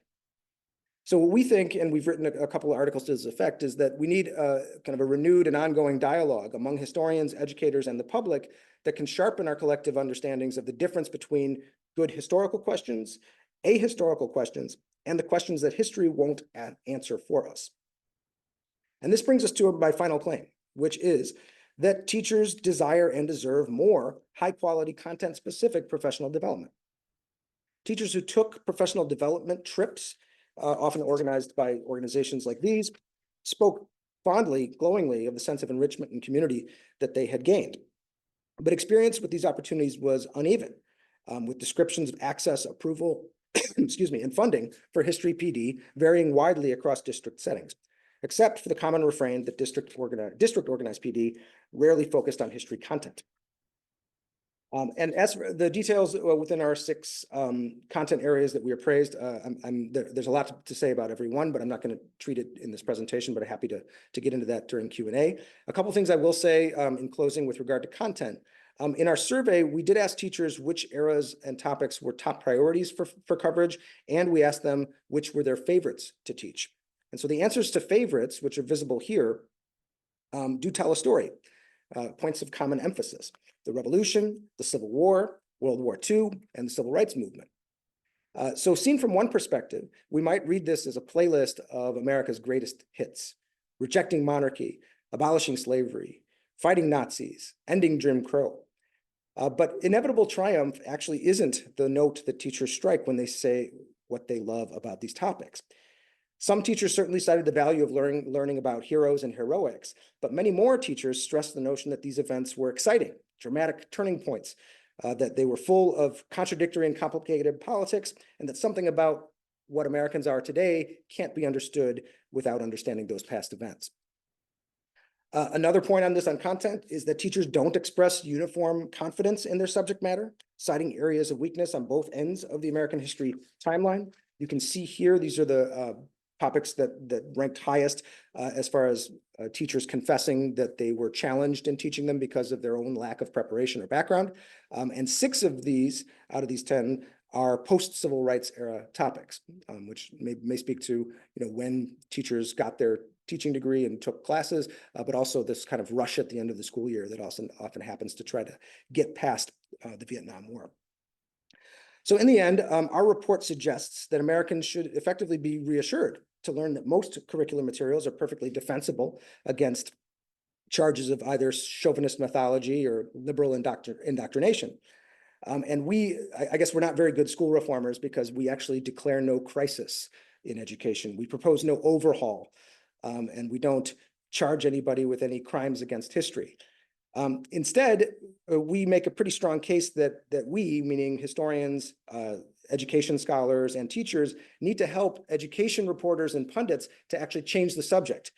So what we think, and we've written a couple of articles to this effect, is that we need kind of a renewed and ongoing dialogue among historians, educators, and the public that can sharpen our collective understandings of the difference between good historical questions, ahistorical questions, and the questions that history won't answer for us. And this brings us to my final claim, which is that teachers desire and deserve more high-quality, content-specific professional development. Teachers who took professional development trips, often organized by organizations like these, spoke fondly, glowingly of the sense of enrichment and community that they had gained. But experience with these opportunities was uneven, with descriptions of access, approval, excuse me, and funding for history PD varying widely across district settings, except for the common refrain that district organized PD rarely focused on history content. And as for the details within our 6 content areas that we appraised, there's a lot to say about every one, but I'm not going to treat it in this presentation, but I'm happy to get into that during Q&A. A couple of things I will say in closing with regard to content. In our survey, we did ask teachers which eras and topics were top priorities for coverage, and we asked them which were their favorites to teach. And so the answers to favorites, which are visible here, do tell a story, points of common emphasis: the Revolution, the Civil War, World War II, and the Civil Rights Movement. So seen from one perspective, we might read this as a playlist of America's greatest hits: rejecting monarchy, abolishing slavery, fighting Nazis, ending Jim Crow. But inevitable triumph actually isn't the note that teachers strike when they say what they love about these topics. Some teachers certainly cited the value of learning about heroes and heroics, but many more teachers stressed the notion that these events were exciting, dramatic turning points, that they were full of contradictory and complicated politics, and that something about what Americans are today can't be understood without understanding those past events. Another point on content is that teachers don't express uniform confidence in their subject matter, citing areas of weakness on both ends of the American history timeline. You can see here, these are the topics that ranked highest as far as teachers confessing that they were challenged in teaching them because of their own lack of preparation or background. And 6 of these out of these 10 are post-civil rights era topics, which may speak to when teachers got their teaching degree and took classes, but also this kind of rush at the end of the school year that often happens to try to get past the Vietnam War. So in the end, our report suggests that Americans should effectively be reassured to learn that most curricular materials are perfectly defensible against charges of either chauvinist mythology or liberal indoctrination. And I guess we're not very good school reformers because we actually declare no crisis in education. We propose no overhaul, and we don't charge anybody with any crimes against history. Instead, we make a pretty strong case that we, meaning historians, education scholars, and teachers, need to help education reporters and pundits to actually change the subject.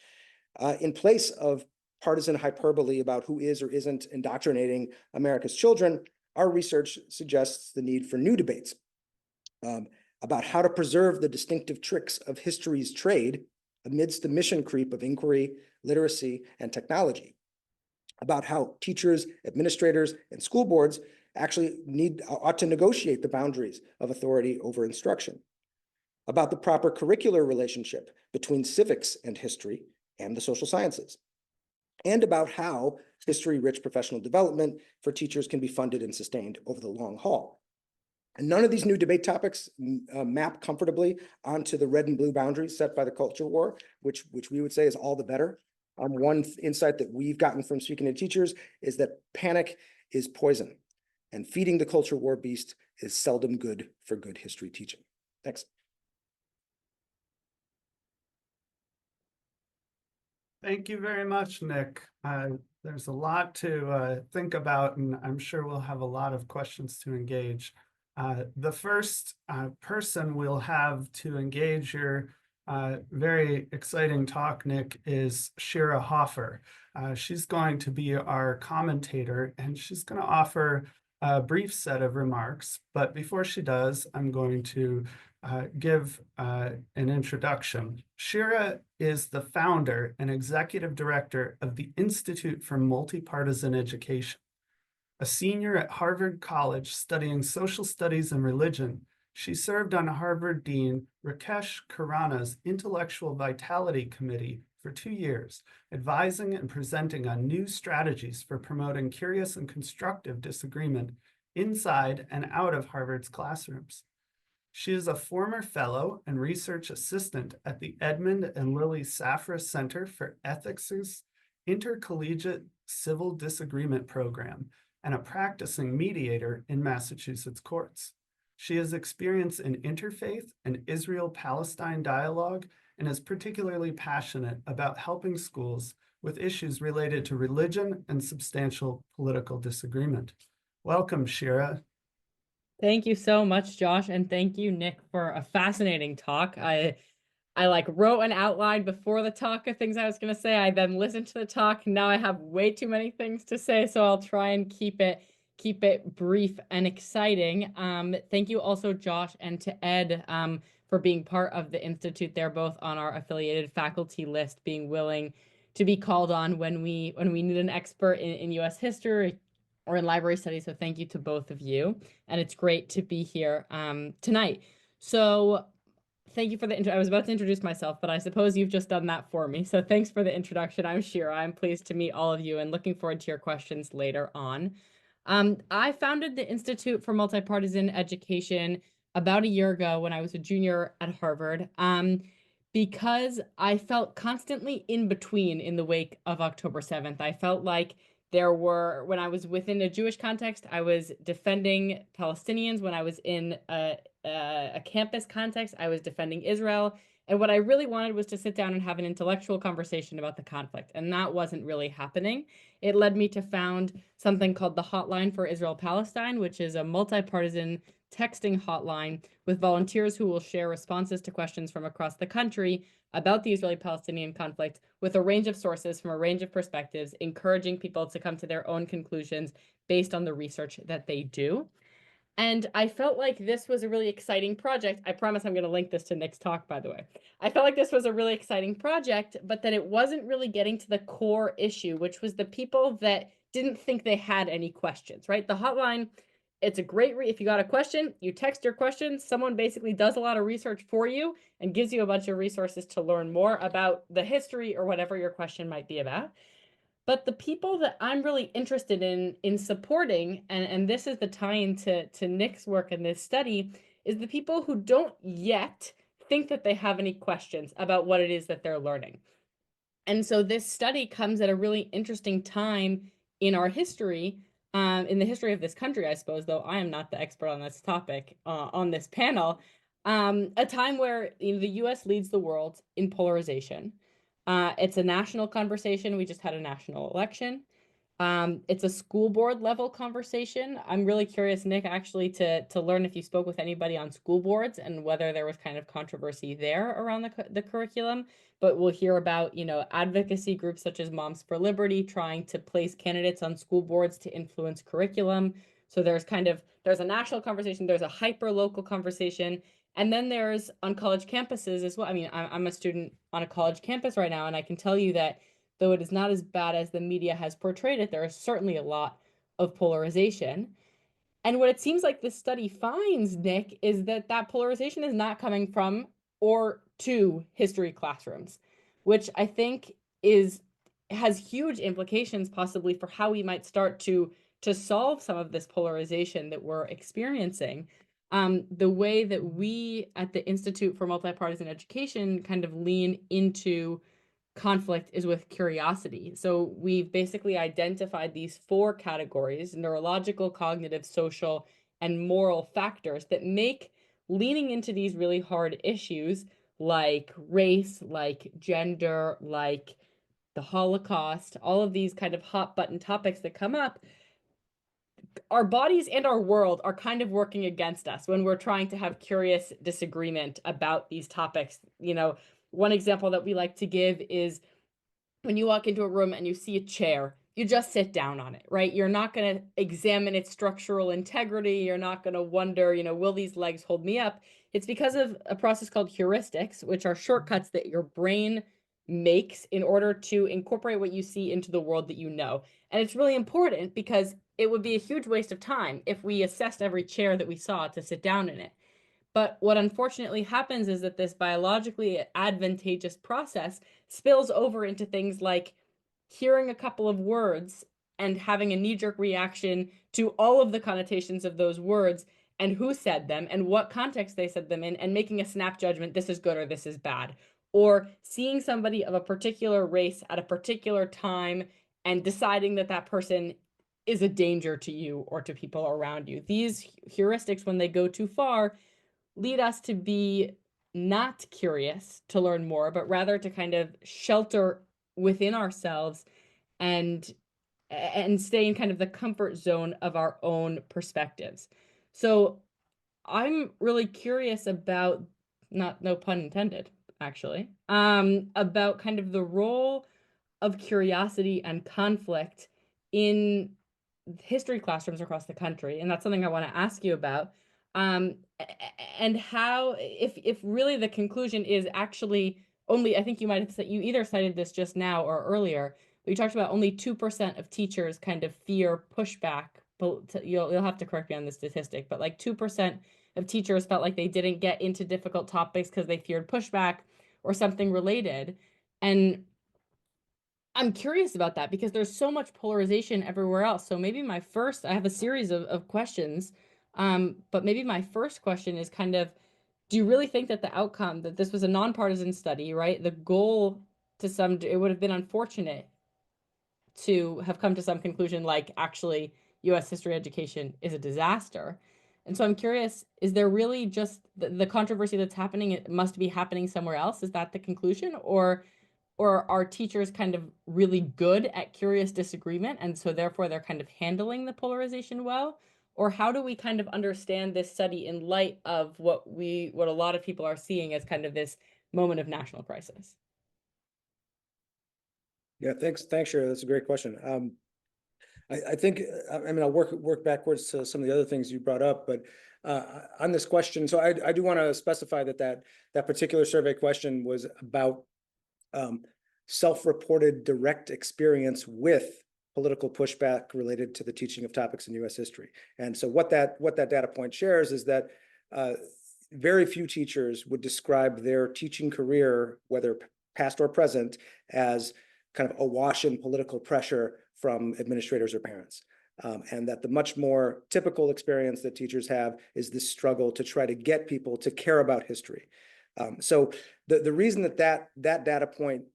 In place of partisan hyperbole about who is or isn't indoctrinating America's children, our research suggests the need for new debates about how to preserve the distinctive tricks of history's trade amidst the mission creep of inquiry, literacy, and technology, about how teachers, administrators, and school boards actually ought to negotiate the boundaries of authority over instruction, about the proper curricular relationship between civics and history and the social sciences, and about how history-rich professional development for teachers can be funded and sustained over the long haul. And none of these new debate topics map comfortably onto the red and blue boundaries set by the culture war, which we would say is all the better. One insight that we've gotten from speaking to teachers is that panic is poison, and feeding the culture war beast is seldom good for good history teaching. Thanks. Thank you very much, Nick. There's a lot to think about, and I'm sure we'll have a lot of questions to engage. The first person we'll have to engage your very exciting talk, Nick, is Shira Hoffer. She's going to be our commentator, and she's going to offer a brief set of remarks, but before she does, I'm going to give an introduction. Shira is the founder and executive director of the Institute for Multipartisan Education. A senior at Harvard College studying social studies and religion, she served on Harvard Dean Rakesh Khurana's Intellectual Vitality Committee for 2 years, advising and presenting on new strategies for promoting curious and constructive disagreement inside and out of Harvard's classrooms. She is a former fellow and research assistant at the Edmund and Lily Safra Center for Ethics' Intercollegiate Civil Disagreement Program and a practicing mediator in Massachusetts courts. She has experience in interfaith and Israel-Palestine dialogue and is particularly passionate about helping schools with issues related to religion and substantial political disagreement. Welcome, Shira. Thank you so much, Josh, and thank you, Nick, for a fascinating talk. I wrote an outline before the talk of things I was going to say. I then listened to the talk. Now I have way too many things to say, so I'll try and keep it brief and exciting. Thank you also, Josh, and to Ed for being part of the Institute. They're both on our affiliated faculty list, being willing to be called on when we need an expert in U.S. history or in library studies. So thank you to both of you. And it's great to be here tonight. So thank you for the intro. I was about to introduce myself, but I suppose you've just done that for me. So thanks for the introduction. I'm Shira. I'm pleased to meet all of you and looking forward to your questions later on. I founded the Institute for Multipartisan Education about a year ago when I was a junior at Harvard, because I felt constantly in between in the wake of October 7th. I felt like when I was within a Jewish context, I was defending Palestinians. When I was in a campus context, I was defending Israel. And what I really wanted was to sit down and have an intellectual conversation about the conflict. And that wasn't really happening. It led me to found something called the Hotline for Israel-Palestine, which is a multi-partisan texting hotline with volunteers who will share responses to questions from across the country about the Israeli-Palestinian conflict with a range of sources from a range of perspectives, encouraging people to come to their own conclusions based on the research that they do. And I felt like this was a really exciting project. I promise I'm going to link this to Nick's talk, by the way. I felt like this was a really exciting project, but that it wasn't really getting to the core issue, which was the people that didn't think they had any questions, right? The hotline, it's a great if you got a question, you text your question, someone basically does a lot of research for you and gives you a bunch of resources to learn more about the history or whatever your question might be about. But the people that I'm really interested in supporting, and this is the tie-in to Nick's work in this study, is the people who don't yet think that they have any questions about what it is that they're learning. And so this study comes at a really interesting time in our history, in the history of this country, I suppose, though I am not the expert on this topic on this panel, a time where the US leads the world in polarization. It's a national conversation. We just had a national election. It's a school board level conversation. I'm really curious, Nick, actually, to learn if you spoke with anybody on school boards and whether there was kind of controversy there around the curriculum. But we'll hear about, advocacy groups such as Moms for Liberty trying to place candidates on school boards to influence curriculum. So there's a national conversation, there's a hyper local conversation. And then there's on college campuses as well. I mean, I'm a student on a college campus right now, and I can tell you that though it is not as bad as the media has portrayed it, there is certainly a lot of polarization. And what it seems like this study finds, Nick, is that polarization is not coming from or to history classrooms, which I think has huge implications possibly for how we might start to solve some of this polarization that we're experiencing. The way that we at the Institute for Multipartisan Education kind of lean into conflict is with curiosity. So we've basically identified these 4 categories: neurological, cognitive, social, and moral factors that make leaning into these really hard issues like race, like gender, like the Holocaust, all of these kind of hot button topics that come up. Our bodies and our world are kind of working against us when we're trying to have curious disagreement about these topics. One example that we like to give is when you walk into a room and you see a chair, you just sit down on it, right? You're not going to examine its structural integrity. You're not going to wonder, will these legs hold me up? It's because of a process called heuristics, which are shortcuts that your brain makes in order to incorporate what you see into the world that you know. And it's really important because it would be a huge waste of time if we assessed every chair that we saw to sit down in it. But what unfortunately happens is that this biologically advantageous process spills over into things like hearing a couple of words and having a knee-jerk reaction to all of the connotations of those words and who said them and what context they said them in, and making a snap judgment, this is good or this is bad. Or seeing somebody of a particular race at a particular time and deciding that that person is a danger to you or to people around you. These heuristics, when they go too far, lead us to be not curious to learn more, but rather to kind of shelter within ourselves and stay in kind of the comfort zone of our own perspectives. So I'm really curious about, no pun intended, actually, about kind of the role of curiosity and conflict in history classrooms across the country. And that's something I want to ask you about. And how, if really the conclusion is actually only, I think you might have said, you either cited this just now or earlier, but you talked about only 2% of teachers kind of fear pushback. But you'll have to correct me on the statistic, but like 2% of teachers felt like they didn't get into difficult topics because they feared pushback or something related. And I'm curious about that because there's so much polarization everywhere else. So maybe I have a series of questions, but maybe my first question is kind of, do you really think that the outcome, that this was a nonpartisan study, right? The goal it would have been unfortunate to have come to some conclusion like actually US history education is a disaster. And so I'm curious, is there really just the controversy that's happening, it must be happening somewhere else? Is that the conclusion? Or are teachers kind of really good at curious disagreement and so therefore they're kind of handling the polarization well? Or how do we kind of understand this study in light of what a lot of people are seeing as kind of this moment of national crisis? Yeah, thanks, Shira. That's a great question. I think, I'll work backwards to some of the other things you brought up, but on this question, so I do want to specify that particular survey question was about self-reported direct experience with political pushback related to the teaching of topics in U.S. history. And so what that data point shares is that very few teachers would describe their teaching career, whether past or present, as kind of awash in political pressure from administrators or parents. And that the much more typical experience that teachers have is this struggle to try to get people to care about history. So the reason that data point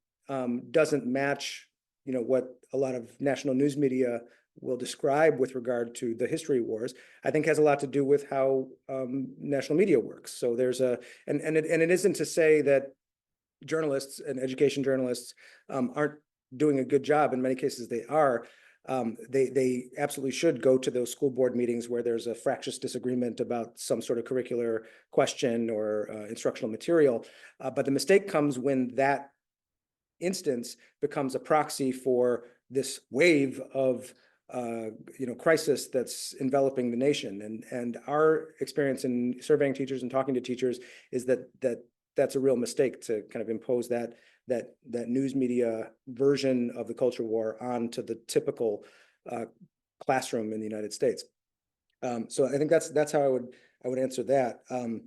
doesn't match, what a lot of national news media will describe with regard to the history wars, I think has a lot to do with how national media works. So there's and it isn't to say that journalists and education journalists aren't doing a good job. In many cases, they are. They absolutely should go to those school board meetings where there's a fractious disagreement about some sort of curricular question or instructional material. But the mistake comes when that instance becomes a proxy for this wave of crisis that's enveloping the nation. And our experience in surveying teachers and talking to teachers is that's a real mistake to kind of impose that news media version of the culture war onto the typical classroom in the United States. So I think that's how I would answer that. A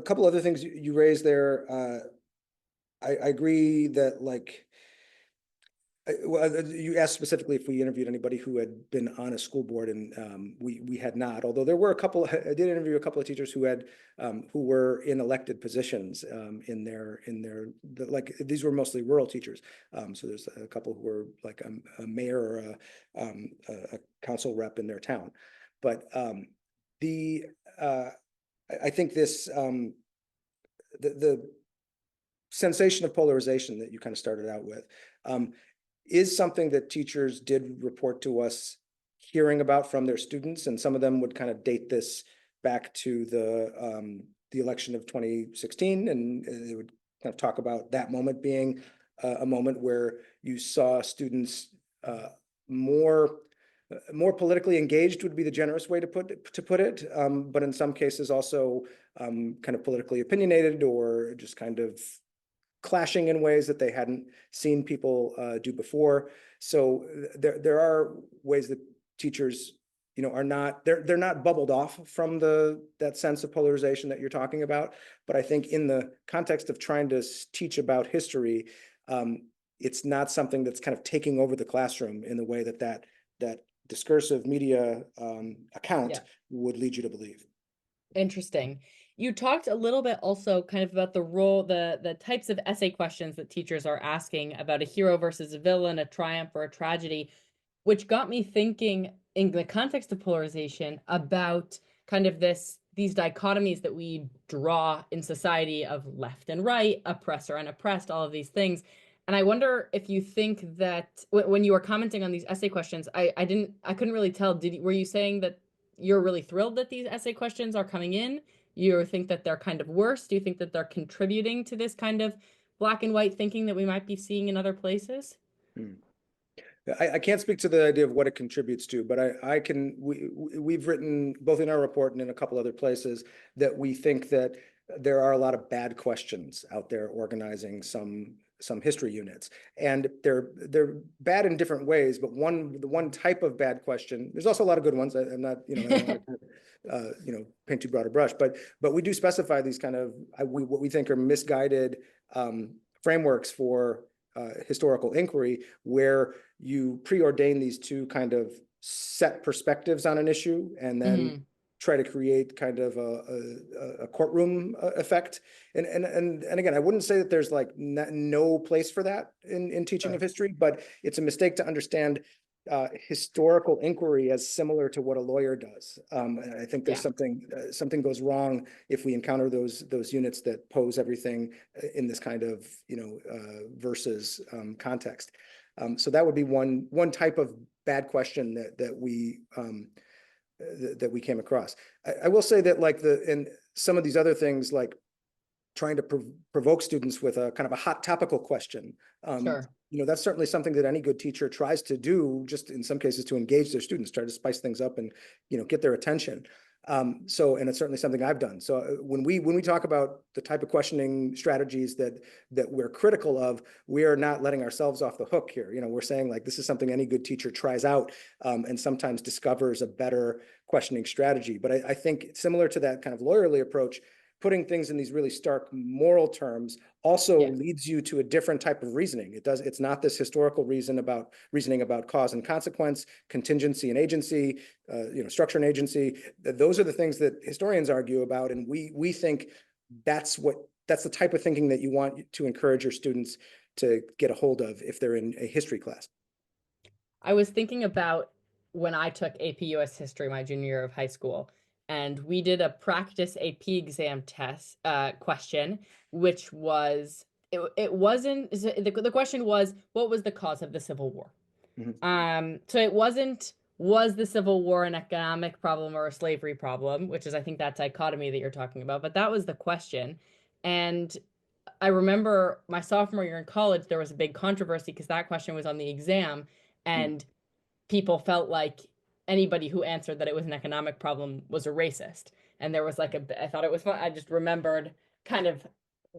couple other things you raised there. I agree that you asked specifically if we interviewed anybody who had been on a school board, and we had not. Although there were I did interview a couple of teachers who were in elected positions these were mostly rural teachers. So there's a couple who were like a mayor or a council rep in their town. But I think this the sensation of polarization that you kind of started out with is something that teachers did report to us hearing about from their students, and some of them would kind of date this back to the election of 2016, and they would kind of talk about that moment being a moment where you saw students more politically engaged would be the generous way to put it, but in some cases also kind of politically opinionated or just kind of clashing in ways that they hadn't seen people do before. So there are ways that teachers, are not, they're not bubbled off from that sense of polarization that you're talking about. But I think in the context of trying to teach about history, it's not something that's kind of taking over the classroom in the way that discursive media account would lead you to believe. Interesting. You talked a little bit also kind of about the role, the types of essay questions that teachers are asking about a hero versus a villain, a triumph or a tragedy, which got me thinking in the context of polarization about kind of these dichotomies that we draw in society of left and right, oppressor and oppressed, all of these things. And I wonder if you think that when you were commenting on these essay questions, I couldn't really tell. Were you saying that you're really thrilled that these essay questions are coming in? You think that they're kind of worse? Do you think that they're contributing to this kind of black and white thinking that we might be seeing in other places? I can't speak to the idea of what it contributes to, but we've written both in our report and in a couple other places that we think that there are a lot of bad questions out there organizing some history units, and they're bad in different ways. But the one type of bad question, there's also a lot of good ones. I'm not, I don't want to, paint too broad a brush, but we do specify these kind of what we think are misguided frameworks for historical inquiry, where you preordain these two kind of set perspectives on an issue, and then try to create kind of a courtroom effect. And again, I wouldn't say that there's like no place for that in teaching of history, but it's a mistake to understand historical inquiry as similar to what a lawyer does. I think there's something goes wrong if we encounter those units that pose everything in this kind of versus context. So that would be one type of bad question that we came across. I will say that and some of these other things, like trying to provoke students with a kind of a hot topical question. That's certainly something that any good teacher tries to do, just in some cases to engage their students, try to spice things up and, get their attention. And it's certainly something I've done. So when we talk about the type of questioning strategies that we're critical of, we are not letting ourselves off the hook here. We're saying like, this is something any good teacher tries out and sometimes discovers a better questioning strategy. But I think similar to that kind of lawyerly approach, putting things in these really stark moral terms also leads you to a different type of reasoning. It's not this historical reasoning about cause and consequence, contingency and agency, structure and agency. Those are the things that historians argue about. And we think that's the type of thinking that you want to encourage your students to get a hold of if they're in a history class. I was thinking about when I took AP US History my junior year of high school, and we did a practice AP exam test question, which was, it wasn't, the question was, what was the cause of the Civil War? So it wasn't, was the Civil War an economic problem or a slavery problem, which is, I think, that dichotomy that you're talking about, but that was the question. And I remember my sophomore year in college, there was a big controversy because that question was on the exam, and people felt like anybody who answered that it was an economic problem was a racist. And there was like I thought it was fun. I just remembered kind of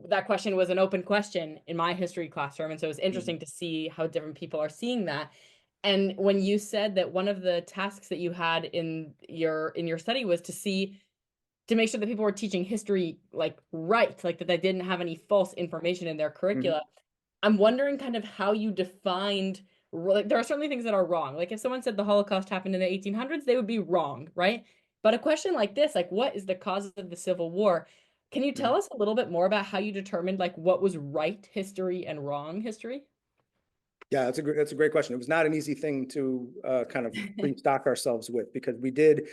that question was an open question in my history classroom. And so it was interesting to see how different people are seeing that. And when you said that one of the tasks that you had in your study was to make sure that people were teaching history like that they didn't have any false information in their curricula. I'm wondering kind of how you defined, like, there are certainly things that are wrong. Like if someone said the Holocaust happened in the 1800s, they would be wrong, right? But a question like this, like what is the cause of the Civil War? Can you tell us a little bit more about how you determined like what was right history and wrong history? Yeah, that's a great question. It was not an easy thing to kind of restock ourselves with, because we did,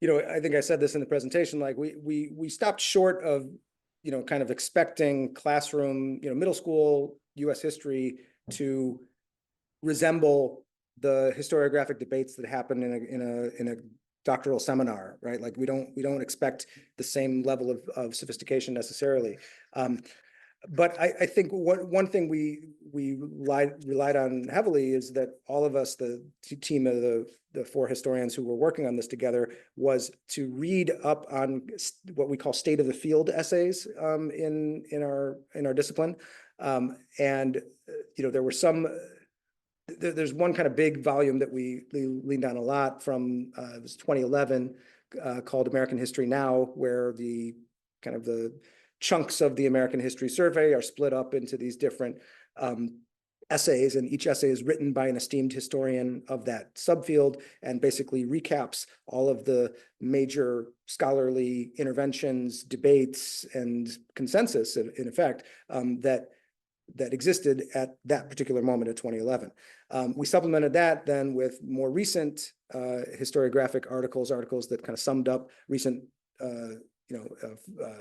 I think I said this in the presentation, like we stopped short of, kind of expecting classroom, middle school US history to resemble the historiographic debates that happen in a doctoral seminar, right? Like we don't expect the same level of sophistication necessarily. But I think one thing we relied on heavily is that all of us, the team of the 4 historians who were working on this together, was to read up on what we call state of the field essays in our discipline. And there were some. There's one kind of big volume that we leaned on a lot from it was 2011 called American History Now, where the chunks of the American History Survey are split up into these different essays, and each essay is written by an esteemed historian of that subfield and basically recaps all of the major scholarly interventions, debates, and consensus, in effect, that existed at that particular moment of 2011. We supplemented that then with more recent historiographic articles that kind of summed up recent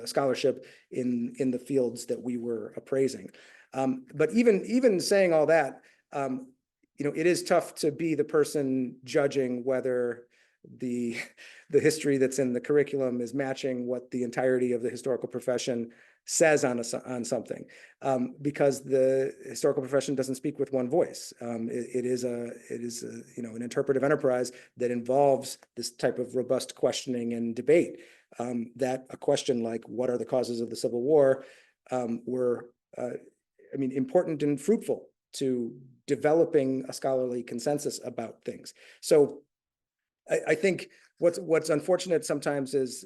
scholarship in the fields that we were appraising. But even saying all that, it is tough to be the person judging whether the history that's in the curriculum is matching what the entirety of the historical profession says on something, because the historical profession doesn't speak with one voice. It is an interpretive enterprise that involves this type of robust questioning and debate. That a question like what are the causes of the Civil War were important and fruitful to developing a scholarly consensus about things. So I think what's unfortunate sometimes is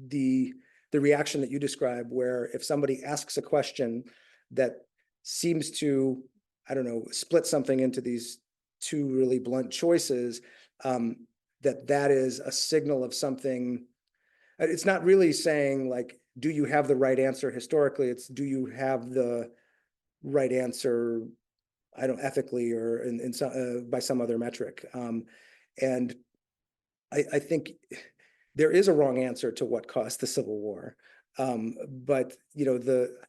the reaction that you describe, where if somebody asks a question that seems to, split something into these 2 really blunt choices, that is a signal of something. It's not really saying like, do you have the right answer historically? It's do you have the right answer, ethically or in some, by some other metric. And I think there is a wrong answer to what caused the Civil War. But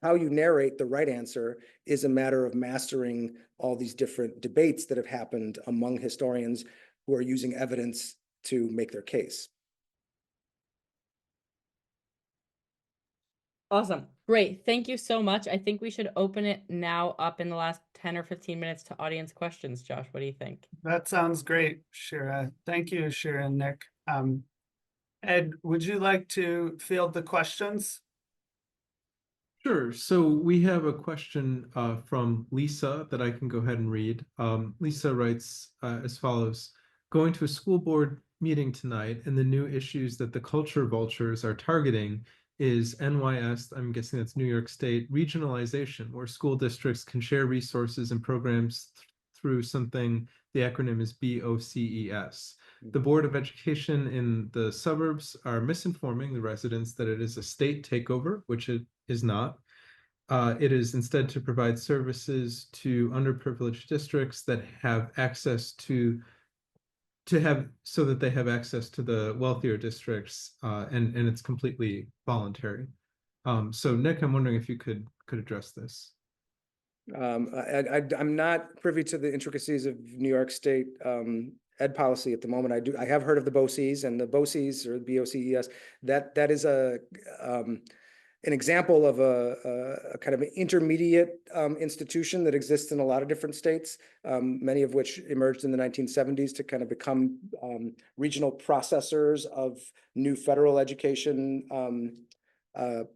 how you narrate the right answer is a matter of mastering all these different debates that have happened among historians who are using evidence to make their case. Awesome. Great. Thank you so much. I think we should open it now up in the last 10 or 15 minutes to audience questions. Josh, what do you think? That sounds great, Shira. Thank you, Shira and Nick. Ed, would you like to field the questions? Sure. So we have a question from Lisa that I can go ahead and read. Lisa writes as follows: going to a school board meeting tonight, and the new issues that the culture vultures are targeting is NYS, I'm guessing that's New York State, regionalization, where school districts can share resources and programs through something, the acronym is BOCES. The Board of Education in the suburbs are misinforming the residents that it is a state takeover, which it is not. It is instead to provide services to underprivileged districts that have access so that they have access to the wealthier districts, and it's completely voluntary. So Nick, I'm wondering if you could address this. I'm not privy to the intricacies of New York State ed policy at the moment. I have heard of the BOCES, and the BOCES, or BOCES, that is an example of a kind of an intermediate institution that exists in a lot of different states, many of which emerged in the 1970s to kind of become regional processors of new federal education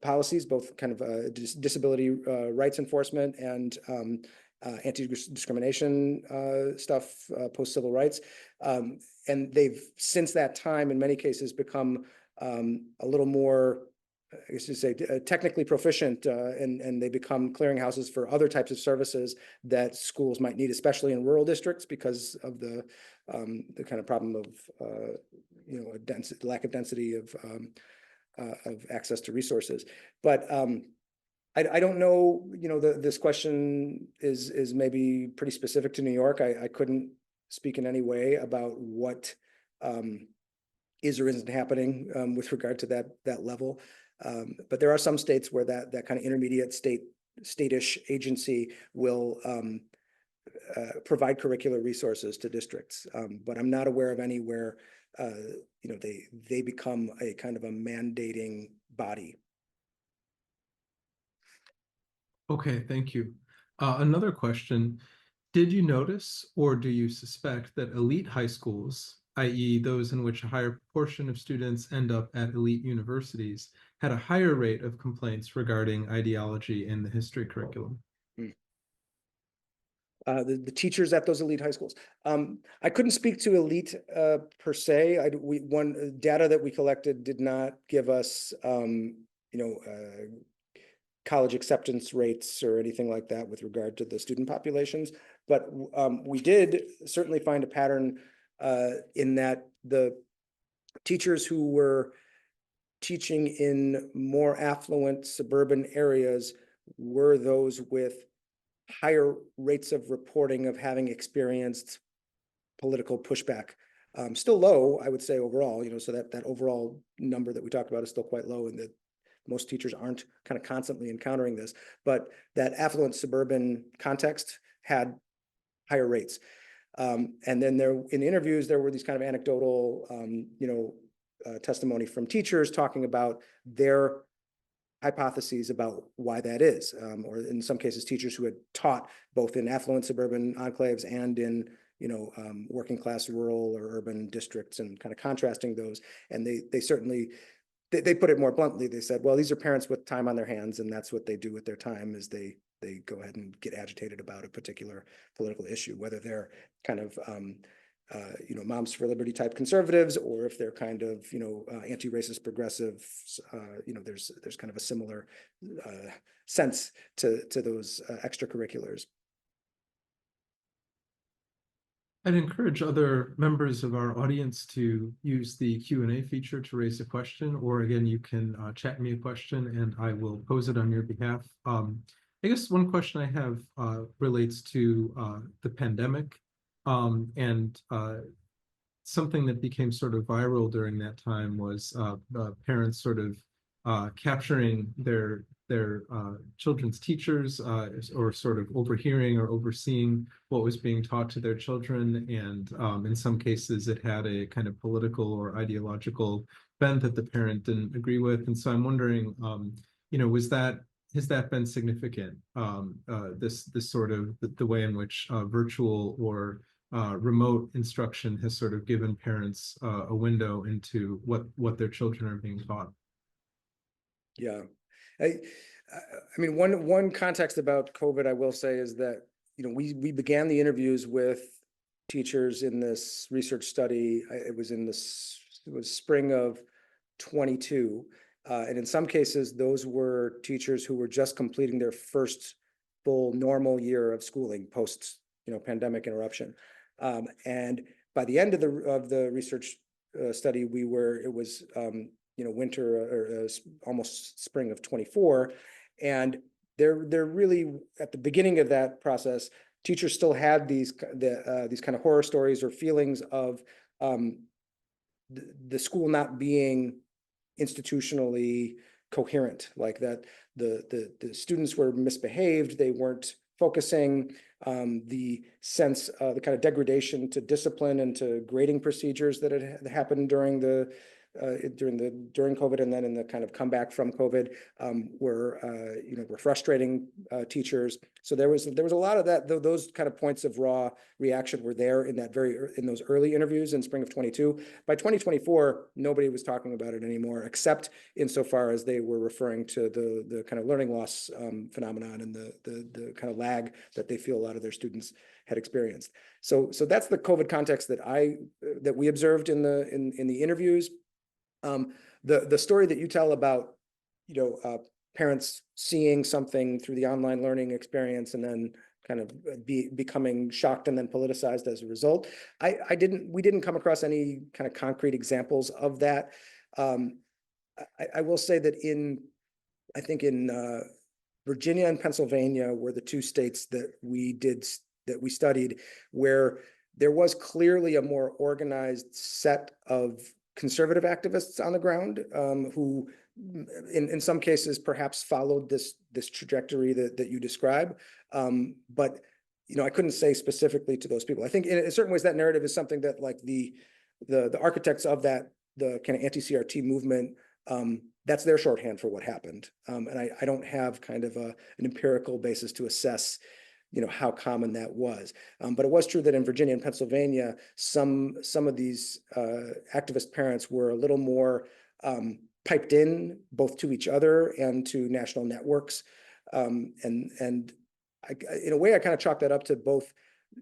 policies, both kind of disability rights enforcement and anti-discrimination stuff, post-civil rights. And they've, since that time, in many cases, become a little more, I guess you say, technically proficient, and they become clearinghouses for other types of services that schools might need, especially in rural districts, because of the kind of problem of a lack of density of access to resources. But I don't know. This question is maybe pretty specific to New York. I couldn't speak in any way about what is or isn't happening with regard to that level. But there are some states where that kind of intermediate state-ish agency will provide curricular resources to districts. But I'm not aware of any where they become a kind of a mandating body. Okay, thank you. Another question. Did you notice or do you suspect that elite high schools, i.e. those in which a higher proportion of students end up at elite universities, had a higher rate of complaints regarding ideology in the history curriculum? The teachers at those elite high schools. I couldn't speak to elite per se. One data that we collected did not give us, college acceptance rates or anything like that with regard to the student populations. But we did certainly find a pattern in that the teachers who were teaching in more affluent suburban areas were those with higher rates of reporting of having experienced political pushback. Still low, I would say overall, so that overall number that we talked about is still quite low, and that most teachers aren't kind of constantly encountering this, but that affluent suburban context had higher rates. And then in the interviews, there were these kind of anecdotal, testimony from teachers talking about their hypotheses about why that is, or in some cases, teachers who had taught both in affluent suburban enclaves and in working class rural or urban districts, and kind of contrasting those. And they certainly they put it more bluntly. They said, well, these are parents with time on their hands, and that's what they do with their time, is they go ahead and get agitated about a particular political issue, whether they're kind of Moms for Liberty type conservatives, or if they're kind of anti-racist progressives. There's kind of a similar sense to those extracurriculars. I'd encourage other members of our audience to use the Q&A feature to raise a question, or again, you can chat me a question and I will pose it on your behalf. I guess one question I have relates to the pandemic, and something that became sort of viral during that time was parents sort of capturing their children's teachers, or sort of overhearing or overseeing what was being taught to their children. And in some cases, it had a kind of political or ideological bent that the parent didn't agree with. And so I'm wondering, has that been significant? This sort of the way in which virtual or remote instruction has sort of given parents a window into what their children are being taught. Yeah. I mean, one context about COVID, I will say, is that, we began the interviews with teachers in this research study. It was spring of 22. And in some cases, those were teachers who were just completing their first full normal year of schooling post, pandemic interruption. And by the end of the research study, it was winter or almost spring of 24. And they're really at the beginning of that process, teachers still had these kind of horror stories or feelings of the school not being institutionally coherent, like that the students were misbehaved, they weren't focusing, the sense of the kind of degradation to discipline and to grading procedures that had happened during COVID, and then in the kind of comeback from COVID, were frustrating teachers. So there was a lot of that. Those kind of points of raw reaction were there in those early interviews in spring of 22. By 2024, nobody was talking about it anymore, except insofar as they were referring to the kind of learning loss phenomenon and the kind of lag that they feel a lot of their students had experienced. So that's the COVID context that we observed in the interviews. The story that you tell about, parents seeing something through the online learning experience and then kind of becoming shocked and then politicized as a result. We didn't come across any kind of concrete examples of that. I will say that I think in Virginia and Pennsylvania were the two states that we studied where there was clearly a more organized set of conservative activists on the ground, who in some cases perhaps followed this trajectory that you describe. But I couldn't say specifically to those people. I think in certain ways that narrative is something that, like, the architects of that, the kind of anti-CRT movement, That's their shorthand for what happened. And I don't have kind of an empirical basis to assess, how common that was. But it was true that in Virginia and Pennsylvania, some of these activist parents were a little more piped in both to each other and to national networks. And in a way, I kind of chalk that up to both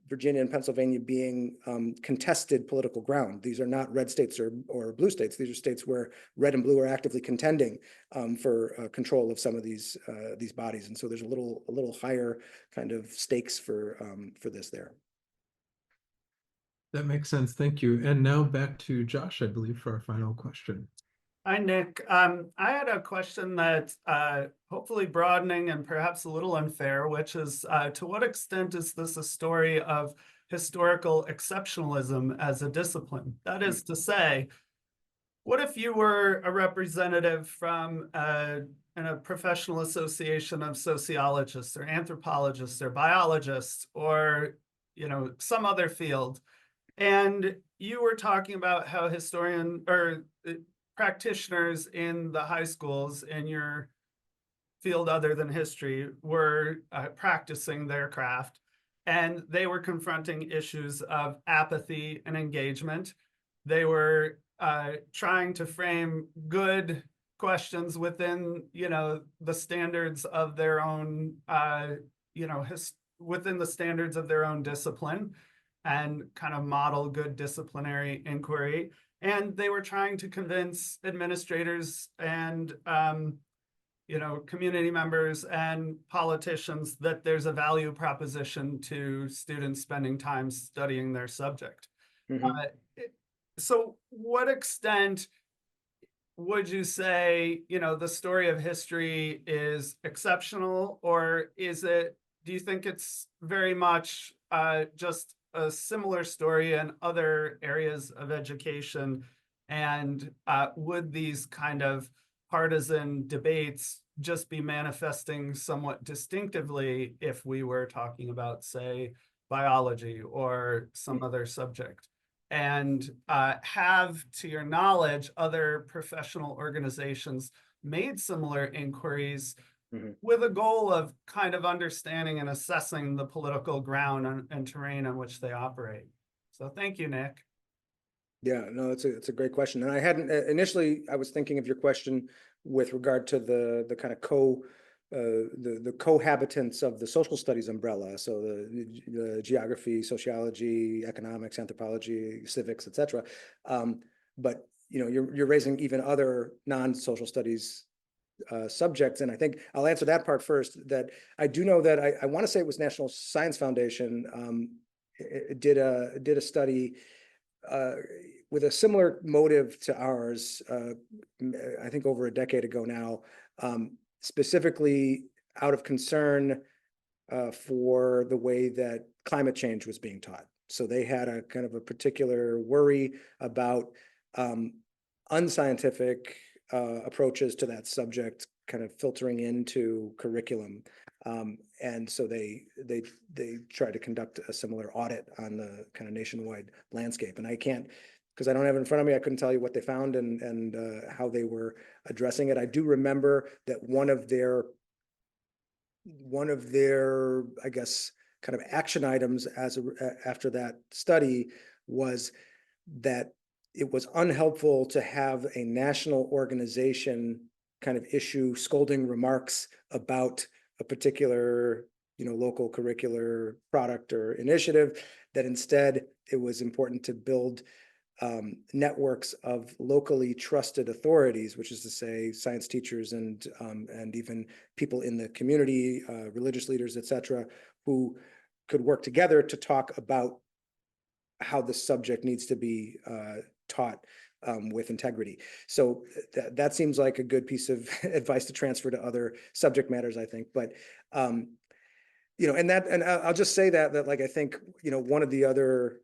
Virginia and Pennsylvania being contested political ground. These are not red states or blue states. These are states where red and blue are actively contending for control of some of these bodies. And so there's a little higher kind of stakes for this there. That makes sense. Thank you. And now back to Josh, I believe, for our final question. Hi, Nick. I had a question that's hopefully broadening and perhaps a little unfair, which is to what extent is this a story of historical exceptionalism as a discipline? That is to say, what if you were a representative from in a professional association of sociologists or anthropologists or biologists or some other field, and you were talking about how practitioners in the high schools in your field other than history were practicing their craft, and they were confronting issues of apathy and engagement. They were trying to frame good questions within the standards of their own within the standards of their own discipline and kind of model good disciplinary inquiry. And they were trying to convince administrators and, community members and politicians that there's a value proposition to students spending time studying their subject. So what extent would you say, the story of history is exceptional, or do you think it's very much just a similar story in other areas of education? And would these kind of partisan debates just be manifesting somewhat distinctively if we were talking about, say, biology or some other subject? And have, to your knowledge, other professional organizations made similar inquiries with a goal of kind of understanding and assessing the political ground and terrain on which they operate? So thank you, Nick. Yeah, no, it's a great question. And I hadn't initially, I was thinking of your question with regard to the kind of the cohabitants of the social studies umbrella. So the geography, sociology, economics, anthropology, civics, etc. But you're raising even other non-social studies subjects. And I think I'll answer that part first. That I do know that I want to say it was National Science Foundation did a study with a similar motive to ours, I think over a decade ago now, specifically out of concern for the way that climate change was being taught. So they had a kind of a particular worry about unscientific approaches to that subject kind of filtering into curriculum. And so they tried to conduct a similar audit on the kind of nationwide landscape. And I can't, because I don't have it in front of me, I couldn't tell you what they found and how they were addressing it. I do remember that one of their, I guess, kind of action items after that study was that it was unhelpful to have a national organization kind of issue scolding remarks about a particular, local curricular product or initiative, that instead it was important to build networks of locally trusted authorities, which is to say science teachers and even people in the community, religious leaders, etc., who could work together to talk about how the subject needs to be taught with integrity. So that seems like a good piece of advice to transfer to other subject matters, I think. But and I'll just say that like I think one of the other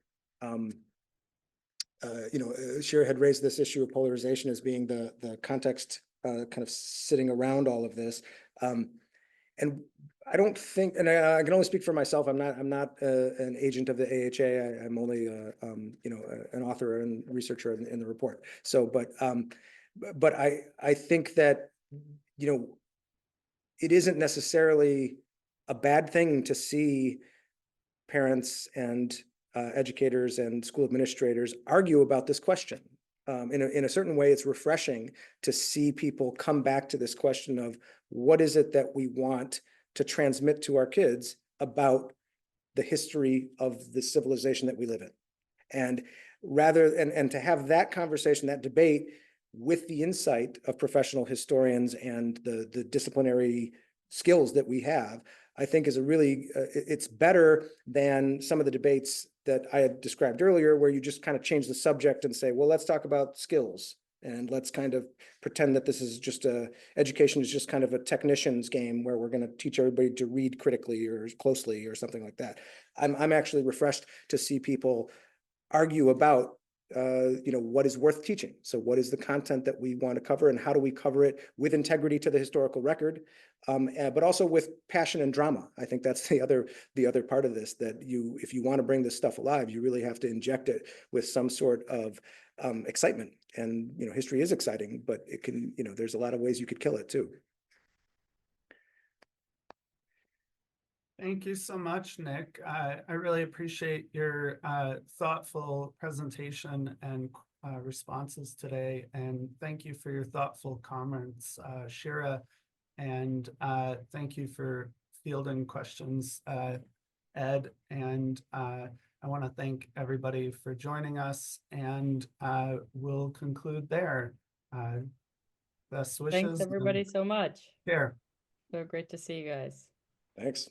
Shira had raised this issue of polarization as being the context kind of sitting around all of this, and I don't think, and I can only speak for myself. I'm not an agent of the AHA. I'm only an author and researcher in the report. So, but but I think that, you know, it isn't necessarily a bad thing to see parents and educators and school administrators argue about this question. In a certain way, it's refreshing to see people come back to this question of what is it that we want to transmit to our kids about the history of the civilization that we live in. And and to have that conversation, that debate with the insight of professional historians and the disciplinary skills that we have, I think is a really, it's better than some of the debates that I had described earlier, where you just kind of change the subject and say, well, let's talk about skills. And let's kind of pretend that this is just education is just kind of a technician's game where we're going to teach everybody to read critically or closely or something like that. I'm actually refreshed to see people argue about you know, what is worth teaching. So what is the content that we want to cover and how do we cover it with integrity to the historical record, but also with passion and drama. I think that's the other part of this, that if you want to bring this stuff alive, you really have to inject it with some sort of excitement. And, you know, history is exciting, but it can, you know, there's a lot of ways you could kill it too. Thank you so much, Nick. I really appreciate your thoughtful presentation and responses today. And thank you for your thoughtful comments, Shira. And thank you for fielding questions, Ed. And I want to thank everybody for joining us, and we'll conclude there. Best wishes. Thanks everybody so much. Here. So great to see you guys. Thanks.